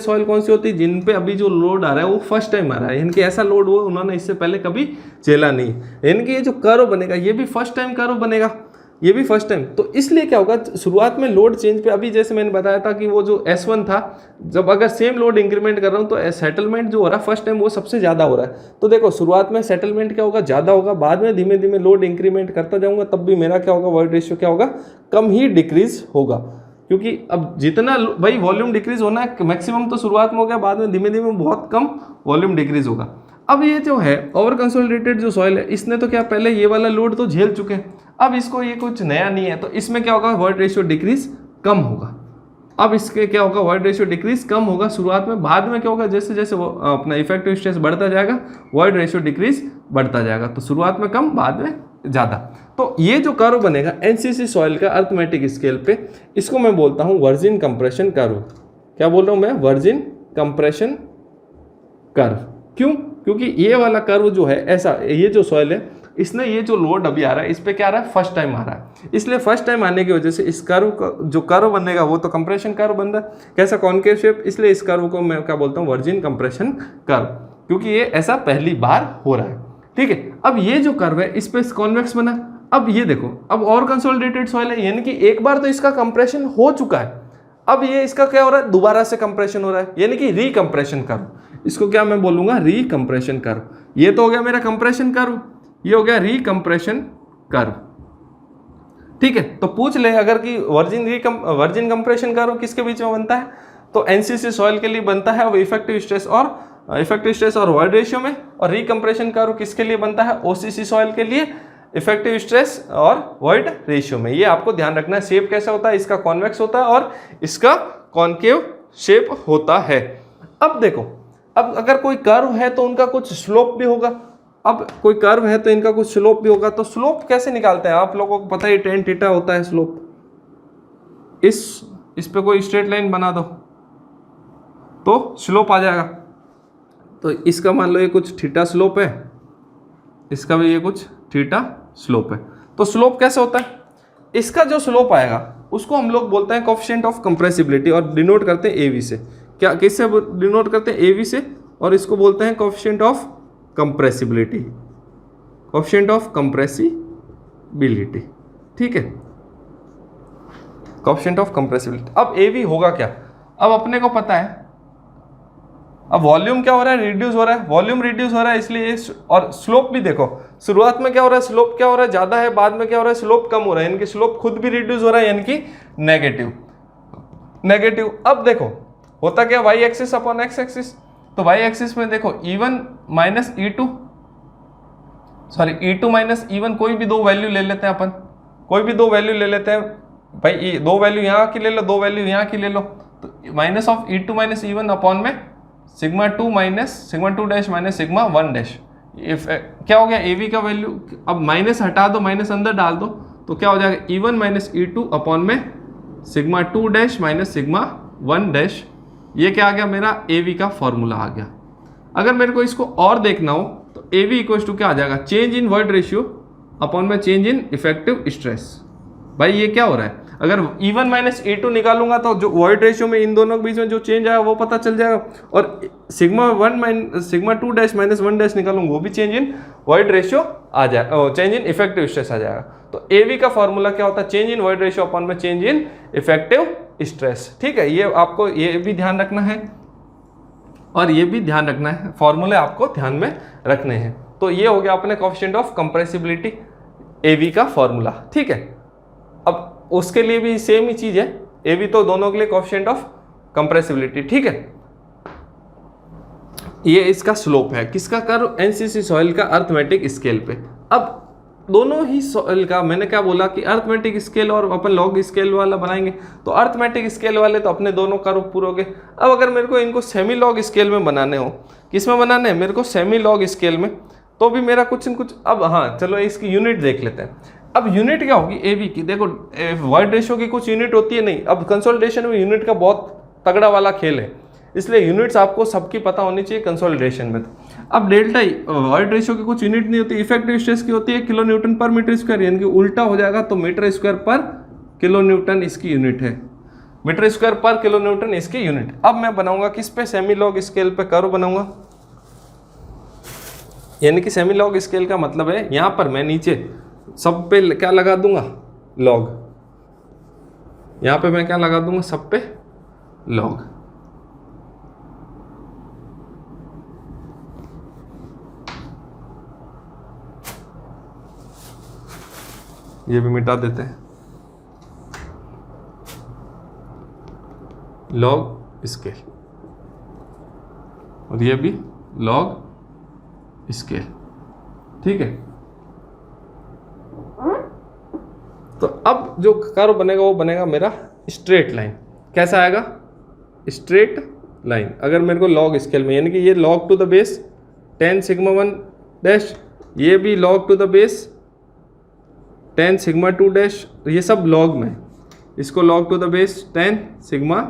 सॉइल कौन सी होती है, जिन पे अभी जो लोड आ रहा है वो फर्स्ट टाइम आ रहा है, इनके ऐसा लोड वो उन्होंने इससे पहले कभी झेला नहीं, इनकी ये जो कर्व बनेगा ये भी फर्स्ट टाइम कर्व बनेगा, ये भी फर्स्ट टाइम। तो इसलिए क्या होगा शुरुआत में लोड चेंज पे, अभी जैसे मैंने बताया था कि वो जो S1 था, जब अगर सेम लोड इंक्रीमेंट कर रहा हूँ तो सेटलमेंट जो हो रहा है फर्स्ट टाइम वो सबसे ज़्यादा हो रहा है। तो देखो शुरुआत में सेटलमेंट क्या होगा, ज़्यादा होगा, बाद में धीमे धीमे लोड इंक्रीमेंट करता जाऊँगा, तब भी मेरा क्या होगा, वॉइड रेशियो क्या होगा, कम ही डिक्रीज होगा। क्योंकि अब जितना भाई वॉल्यूम डिक्रीज होना है मैक्सिमम तो शुरुआत में हो गया, बाद में धीमे धीमे बहुत कम वॉल्यूम डिक्रीज होगा। अब ये जो है ओवर कंसोलिडेटेड जो सॉइल है, इसने तो क्या पहले ये वाला लोड तो झेल चुके हैं, अब इसको ये कुछ नया नहीं है, तो इसमें क्या होगा, वॉइड रेशियो डिक्रीज कम होगा। अब इसके क्या होगा, वॉइड रेशियो डिक्रीज कम होगा शुरुआत में, बाद में क्या होगा, जैसे जैसे वो अपना इफेक्टिव स्ट्रेस बढ़ता जाएगा वॉइड रेशियो डिक्रीज बढ़ता जाएगा, तो शुरुआत में कम बाद में ज़्यादा। तो ये जो कर्व बनेगा एनसीसी सॉइल का अर्थमेटिक स्केल पे, इसको मैं बोलता हूँ वर्जिन कंप्रेशन कर्व। क्या बोल रहा हूँ मैं, वर्जिन कंप्रेशन कर्व। क्यों, क्योंकि ये वाला कर्व जो है ऐसा, ये जो सॉइल है इसने ये जो लोड अभी आ रहा है इस पे क्या आ रहा है, फर्स्ट टाइम आ रहा है, इसलिए फर्स्ट टाइम आने की वजह से इस कर्व का जो कर्व बनेगा वो तो कंप्रेशन कर्व बन रहा है, कैसा कॉनकेव शेप, इसलिए इस कर्व को मैं क्या बोलता हूँ, वर्जिन कंप्रेशन कर्व, क्योंकि ये ऐसा पहली बार हो रहा है। ठीक है, अब ये जो कर्व है इस पे कॉन्वेक्स बना, अब ये देखो, अब और कंसोलिडेटेड सॉइल है, यानी कि एक बार तो इसका कंप्रेशन हो चुका है, अब ये इसका क्या हो रहा है, दोबारा से कंप्रेशन हो रहा है, यानी कि रीकंप्रेशन कर्व। इसको क्या मैं बोलूंगा, रीकंप्रेशन कर्व। ये तो हो गया मेरा कंप्रेशन कर्व, ये हो गया रीकंप्रेशन कर्व। ठीक है, तो पूछ ले अगर कि वर्जिन कंप्रेशन कर्व किसके बीच में बनता है, तो एनसीसी सॉइल के लिए बनता है वो इफेक्टिव स्ट्रेस और वॉइड रेशियो में, और रीकंप्रेशन कर्व किसके लिए बनता है, ओसीसी सॉइल के लिए इफेक्टिव स्ट्रेस और वॉइड रेशियो में। ये आपको ध्यान रखना है, शेप कैसा होता है, इसका कॉन्वेक्स होता है और इसका कॉनकेव शेप होता है। अब देखो, अब अगर कोई कर्व है तो उनका कुछ स्लोप भी होगा, अब कोई कर्व है तो इनका कुछ स्लोप भी होगा, तो स्लोप कैसे निकालते हैं, आप लोगों को पता है tan थीटा होता है स्लोप। इस पे कोई स्ट्रेट लाइन बना दो तो स्लोप आ जाएगा, तो इसका मान लो ये कुछ थीटा स्लोप है, इसका भी ये कुछ थीटा स्लोप है। तो स्लोप कैसे होता है, इसका जो स्लोप आएगा उसको हम लोग बोलते हैं कोएफिशिएंट ऑफ कंप्रेसिबिलिटी और डिनोट करते हैं एवी से। क्या किससे डिनोट करते हैं, एवी से, और इसको बोलते हैं coefficient of compressibility, coefficient of compressibility. ठीक है, कोएफिशिएंट ऑफ कंप्रेसिबिलिटी। अब एवी होगा क्या, अब अपने को पता है, अब वॉल्यूम क्या हो रहा है, रिड्यूस हो रहा है, वॉल्यूम रिड्यूस हो रहा है, इसलिए और स्लोप भी देखो, शुरुआत में क्या हो रहा है, स्लोप क्या हो रहा है, ज्यादा है, बाद में क्या हो रहा है, स्लोप कम हो रहा है, यानी कि स्लोप खुद भी रिड्यूस हो रहा है, यानी कि नेगेटिव। अब देखो होता क्या, Y axis upon X axis, तो वाई एक्सिस में देखो E1 minus E2 minus E1, कोई भी दो वैल्यू ले लेते हैं अपन, कोई भी दो वैल्यू ले लेते हैं भाई, दो वैल्यू यहाँ की ले लो, दो वैल्यू यहाँ की ले लो, तो minus of E2 minus E1 upon में sigma 2 dash minus sigma 1 dash. क्या हो गया, एवी का वैल्यू, अब माइनस हटा दो, माइनस अंदर डाल दो, तो क्या हो जाएगा, E1 माइनस E2 अपॉन में sigma 2 dash minus sigma 1 dash. ये क्या आ गया, मेरा एवी का फॉर्मूला आ गया। अगर मेरे को इसको और देखना हो तो एवी इक्वल टू क्या आ जाएगा, change in void ratio upon में चेंज इन इफेक्टिव स्ट्रेस। भाई ये क्या हो रहा है, अगर E1 माइनस E2 निकालूंगा तो जो वॉइड रेशियो में इन दोनों के बीच में जो चेंज आया वो पता चल जाएगा, और सिग्मा 2 डैश माइनस 1 डैश निकालूंगा वो भी चेंज इन वॉइड रेशियो आ जाएगा, चेंज इन इफेक्टिव स्ट्रेस आ जाएगा। तो एवी का फॉर्मूला क्या होता है, change in void ratio upon में चेंज इन इफेक्टिव स्ट्रेस। ठीक है, ये आपको ये भी ध्यान रखना है और ये भी ध्यान रखना है, फॉर्मूले आपको ध्यान में रखने हैं। तो ये हो गया अपने कोएफिशिएंट ऑफ कंप्रेसिबिलिटी, एवी का फॉर्मूला। ठीक है, अब उसके लिए भी सेम ही चीज है, एवी तो दोनों के लिए कोएफिशिएंट ऑफ कंप्रेसिबिलिटी। ठीक है, ये इसका स्लोप है, किसका कर्व, एनसीसी सॉइल का अर्थमेटिक स्केल पे। अब दोनों ही सॉइल का मैंने क्या बोला कि अर्थमेटिक स्केल और अपन लॉग स्केल वाला बनाएंगे, तो अर्थमेटिक स्केल वाले तो अपने दोनों कर्व पूरे हो गए। अब अगर मेरे को इनको सेमी लॉग स्केल में बनाने हो, किस में बनाने हैं, मेरे को सेमी लॉग स्केल में, तो भी मेरा कुछ न कुछ, अब हाँ चलो इसकी यूनिट देख लेते हैं। अब यूनिट क्या होगी ए बी की, देखो वॉइड रेशियो की कुछ यूनिट होती है नहीं, अब कंसोलिडेशन में यूनिट का बहुत तगड़ा वाला खेल है, इसलिए यूनिट्स आपको सबकी पता होनी चाहिए कंसोलिडेशन में। अब डेल्टा ई वॉइड रेशियो की कुछ यूनिट नहीं होती, इफेक्टिव स्ट्रेस की होती है किलो न्यूटन पर मीटर स्क्वायर, यानी कि उल्टा हो जाएगा तो मीटर स्क्वायर पर किलो न्यूटन इसकी यूनिट है, मीटर स्क्वायर पर किलो न्यूटन इसकी यूनिट। अब मैं बनाऊंगा किस पे, सेमी लॉग स्केल पे कर्व बनाऊंगा, यानी कि सेमी लॉग स्केल का मतलब है यहां पर मैं नीचे सब पे क्या लगा दूंगा, लॉग, यहां पे मैं क्या लगा दूंगा, सब पे लॉग। ये भी मिटा देते हैं, लॉग स्केल, और ये भी लॉग स्केल, ठीक है। तो अब जो कर्व बनेगा वो बनेगा मेरा स्ट्रेट लाइन, कैसा आएगा, स्ट्रेट लाइन। अगर मेरे को लॉग स्केल में, यानी कि ये log to the base 10 sigma 1 dash, ये भी log to the base 10 sigma 2 dash, ये सब लॉग में, इसको log to the base 10 sigma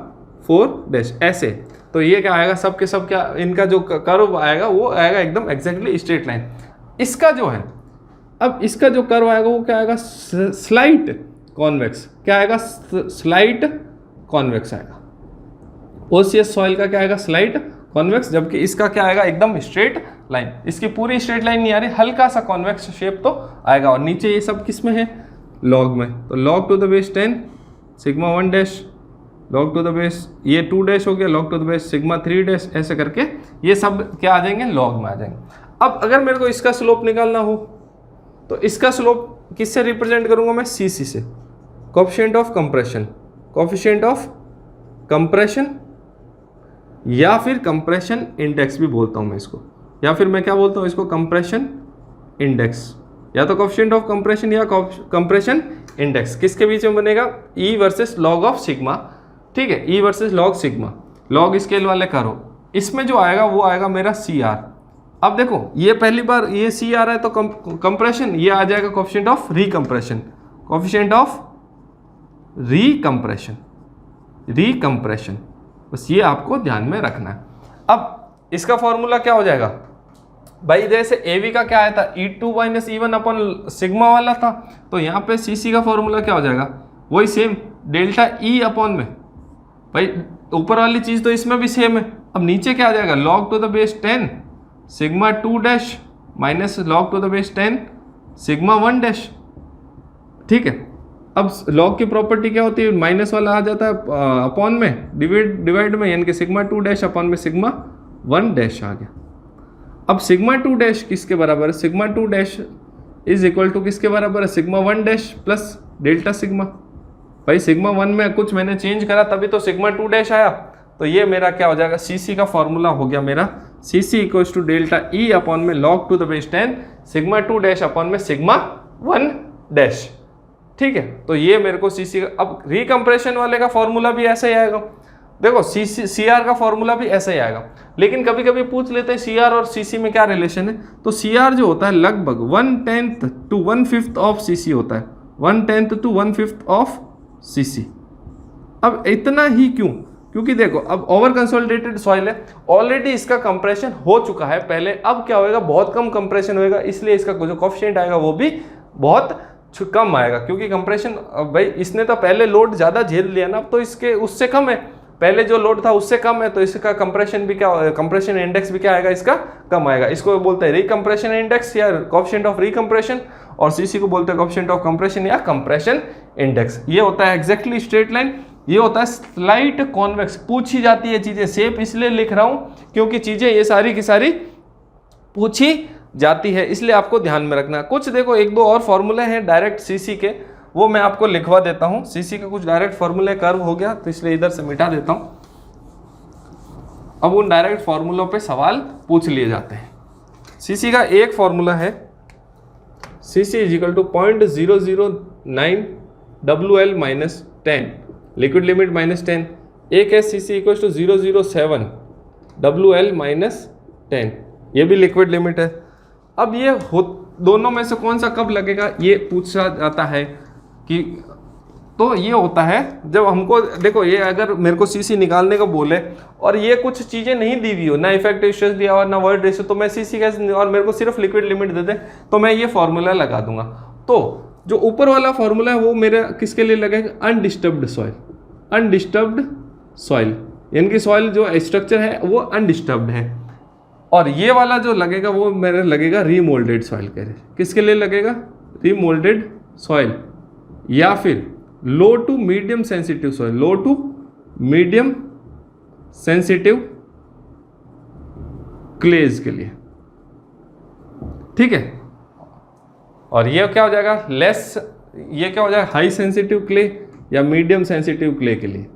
4 dash, ऐसे। तो ये क्या आएगा, सब के सब क्या, इनका जो कर्व आएगा वो आएगा एकदम एग्जैक्टली स्ट्रेट लाइन। इसका जो है, अब इसका जो कर्व आएगा वो क्या आएगा, स्लाइट कॉन्वेक्स, क्या आएगा, स्लाइट कॉन्वेक्स आएगा। ओसीएस सॉइल का क्या आएगा, स्लाइट कॉन्वेक्स, जबकि इसका क्या आएगा, एकदम स्ट्रेट लाइन। इसकी पूरी स्ट्रेट लाइन नहीं आ रही, हल्का सा कॉन्वेक्स शेप तो आएगा। और नीचे ये सब किस में है, लॉग में, तो log to the base 10 sigma 1 dash, log to the base ये 2 डैश हो गया, log to the base sigma 3 dash, ऐसे करके ये सब क्या आ जाएंगे, लॉग में आ जाएंगे। अब अगर मेरे को इसका स्लोप निकालना हो तो इसका स्लोप किससे रिप्रेजेंट करूंगा मैं, सीसी से, coefficient of compression, coefficient of compression, या फिर कंप्रेशन इंडेक्स भी बोलता हूं मैं इसको, या फिर मैं क्या बोलता हूं इसको, कंप्रेशन इंडेक्स, या तो कोएफिशिएंट ऑफ कंप्रेशन या कंप्रेशन इंडेक्स। किसके बीच में बनेगा, E versus log of sigma, ठीक है, E versus log sigma, log scale वाले करो। इसमें जो आएगा वो आएगा मेरा सी आर। अब देखो ये पहली बार ये सी आ रहा है तो कंप्रेशन, ये आ जाएगा कोएफिशिएंट ऑफ रिकम्प्रेशन, कोएफिशिएंट ऑफ रिकम्प्रेशन, रिकम्प्रेशन, बस ये आपको ध्यान में रखना है। अब इसका फॉर्मूला क्या हो जाएगा भाई, जैसे एवी का क्या आया था, E2 माइनस E1 अपन सिग्मा वाला था, तो यहाँ पे सीसी का फॉर्मूला क्या हो जाएगा, वही सेम डेल्टा ई अपॉन में, भाई ऊपर वाली चीज तो इसमें भी सेम है। अब नीचे क्या आ जाएगा, log to the base 10 sigma 2 dash minus log to the base 10 sigma 1 dash, ठीक है। अब लॉग की प्रॉपर्टी क्या होती है, माइनस वाला आ जाता है अपॉन में, डिवाइड में, यानी कि सिग्मा 2 डैश अपॉन में सिग्मा 1 डैश आ गया। अब सिग्मा 2 डैश किसके बराबर है, sigma 2 dash is equal to किसके बराबर है, sigma 1 dash plus delta sigma. भाई सिग्मा 1 में कुछ मैंने चेंज करा तभी तो सिग्मा 2 डैश आया, तो ये मेरा क्या हो जाएगा, सीसी का फॉर्मूला हो गया मेरा, CC equals to delta E upon में log to the base 10 sigma 2 dash upon में सिग्मा 1 डैश, ठीक है। तो ये मेरे को सीसी का, अब रिकम्प्रेशन वाले का फॉर्मूला भी ऐसा ही आएगा, देखो सी आर का फॉर्मूला भी ऐसा ही आएगा। लेकिन कभी कभी पूछ लेते हैं सी आर और सीसी में क्या रिलेशन है, तो सी आर जो होता है लगभग 1/10 to 1/5 ऑफ सीसी होता है, 1/10 to 1/5 ऑफ सीसी। अब इतना ही क्यों, क्योंकि देखो अब ओवर कंसोलिडेटेड सॉइल है, ऑलरेडी इसका कंप्रेशन हो चुका है पहले, अब क्या होएगा, बहुत कम कंप्रेशन होएगा, इसलिए इसका जो कोएफिशिएंट आएगा वो भी बहुत कम आएगा, क्योंकि कंप्रेशन भाई इसने तो पहले लोड ज़्यादा झेल लिया ना, अब तो इसके उससे कम है, पहले जो लोड था उससे कम है, तो इसका कंप्रेशन भी क्या, कंप्रेशन इंडेक्स भी क्या आएगा, इसका कम आएगा। इसको बोलते हैं रिकम्प्रेशन इंडेक्स या कोएफिशिएंट ऑफ रिकम्प्रेशन, और सीसी को बोलते हैं कोएफिशिएंट ऑफ कंप्रेशन या कंप्रेशन इंडेक्स। ये होता है एग्जैक्टली स्ट्रेट लाइन, ये होता है स्लाइट कॉन्वेक्स। पूछी जाती है चीजें, सेप इसलिए लिख रहा हूं क्योंकि चीजें ये सारी की सारी पूछी जाती है, इसलिए आपको ध्यान में रखना। कुछ देखो एक दो और फॉर्मूले हैं डायरेक्ट सीसी के, वो मैं आपको लिखवा देता हूं। सीसी का कुछ डायरेक्ट फॉर्मूले कर्व हो गया तो इसलिए इधर से मिटा देता हूं। अब उन डायरेक्ट फॉर्मूलों पे सवाल पूछ लिए जाते हैं। सीसी का एक फॉर्मूला है, CC is equal to 0.009 WL minus 10, liquid limit minus 10। एक है CC equal to 0.007 WL minus 10, ये भी लिक्विड लिमिट है। अब ये दोनों में से कौन सा कब लगेगा ये पूछा जाता है कि, तो ये होता है जब हमको देखो, ये अगर मेरे को सीसी निकालने को बोले और ये कुछ चीज़ें नहीं दी हुई हो, ना इफेक्टिव स्ट्रेस दिया और ना वर्ड रेशियो, तो मैं सीसी कैसे, और मेरे को सिर्फ लिक्विड लिमिट दे दे तो मैं ये फॉर्मूला लगा दूंगा। तो जो ऊपर वाला फॉर्मूला है वो मेरे किसके लिए लगेगा, अनडिस्टर्ब्ड सॉइल, अनडिस्टर्ब्ड सॉइल, यानी कि सॉइल जो स्ट्रक्चर है वो अनडिस्टर्ब्ड है। और ये वाला जो लगेगा वो मेरे लगेगा रीमोल्डेड सॉइल के लिए, किसके लिए लगेगा, रीमोल्डेड सॉइल, या फिर low to medium sensitive soil, low to medium sensitive clays के लिए, ठीक है। और ये क्या हो जाएगा, लेस, ये क्या हो जाएगा, हाई सेंसिटिव क्ले या मीडियम सेंसिटिव क्ले के लिए।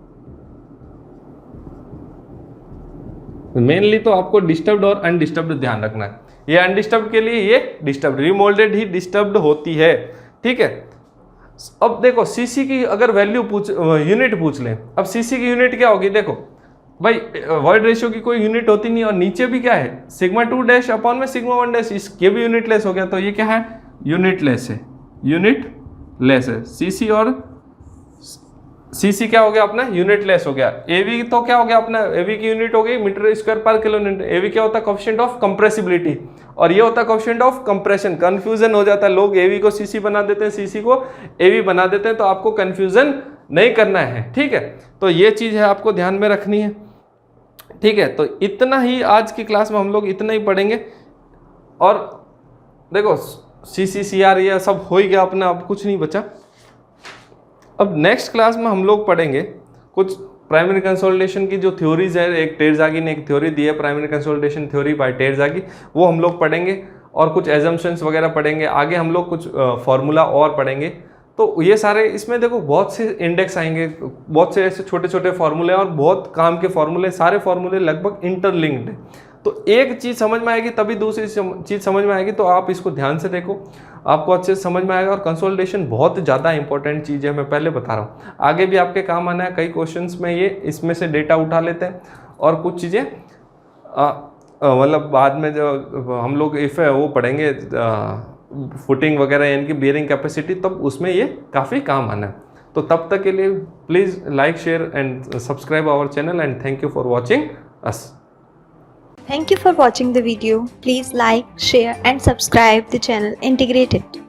मेनली तो आपको डिस्टर्ब्ड और अनडिस्टर्ब्ड ध्यान रखना है। ये अनडिस्टर्ब्ड के लिए ये डिस्टर्ब्ड, रिमोल्डेड ही डिस्टर्ब्ड होती है, ठीक है। अब देखो सीसी की अगर वैल्यू यूनिट पूछ लें, अब सीसी की यूनिट क्या होगी, देखो भाई वर्ड रेशियो की कोई यूनिट होती नहीं, और नीचे भी क्या है, सिग्मा 2 डैश अपॉन में सिग्मा 1 डैश, इसके भी यूनिट लेस हो गया, तो ये क्या है, यूनिट लेस है, यूनिट लेस है। सीसी और सीसी क्या हो गया अपना, यूनिट लेस हो गया। एवी तो क्या हो गया अपना, एवी की यूनिट हो गई मीटर स्क्वायर पर किलोमीटर। एवी क्या होता है, कोएफिशिएंट ऑफ कंप्रेसिबिलिटी, और ये होता है कोएफिशिएंट ऑफ कंप्रेशन। कंफ्यूजन हो जाता है, लोग एवी को सीसी बना देते हैं, सीसी को एवी बना देते हैं, तो आपको कंफ्यूजन नहीं करना है, ठीक है। तो ये चीज है आपको ध्यान में रखनी है, ठीक है। तो इतना ही आज की क्लास में हम लोग इतना ही पढ़ेंगे। और देखो सीसी सीआर ये सब हो ही गया अपना, अब कुछ नहीं बचा। अब नेक्स्ट क्लास में हम लोग पढ़ेंगे कुछ प्राइमरी कंसोलिडेशन की जो थ्योरीज है। एक टेरजागी ने एक थ्योरी दी है, प्राइमरी कंसोलिडेशन थ्योरी बाय टेरजागी, वो हम लोग पढ़ेंगे। और कुछ एजम्पशंस वगैरह पढ़ेंगे। आगे हम लोग कुछ फार्मूला और पढ़ेंगे। तो ये सारे इसमें देखो बहुत से इंडेक्स आएंगे, बहुत से ऐसे छोटे छोटे फार्मूले और बहुत काम के फार्मूले, सारे फार्मूले लगभग इंटरलिंक्ड है। तो एक चीज़ समझ में आएगी तभी दूसरी चीज़ समझ में आएगी। तो आप इसको ध्यान से देखो, आपको अच्छे से समझ में आएगा। और कंसोलिडेशन बहुत ज़्यादा इंपॉर्टेंट चीज़ है, मैं पहले बता रहा हूँ, आगे भी आपके काम आना है। कई क्वेश्चंस में ये इसमें से डेटा उठा लेते हैं और कुछ चीज़ें मतलब बाद में जो हम लोग इफ वो पढ़ेंगे फुटिंग वगैरह, यानी कि बियरिंग कैपेसिटी, तब उसमें ये काफ़ी काम आना है। तो तब तक के लिए please like, share and subscribe our channel, and thank you for watching us. Thank you for watching the video. Please like, share and subscribe the channel Integrated.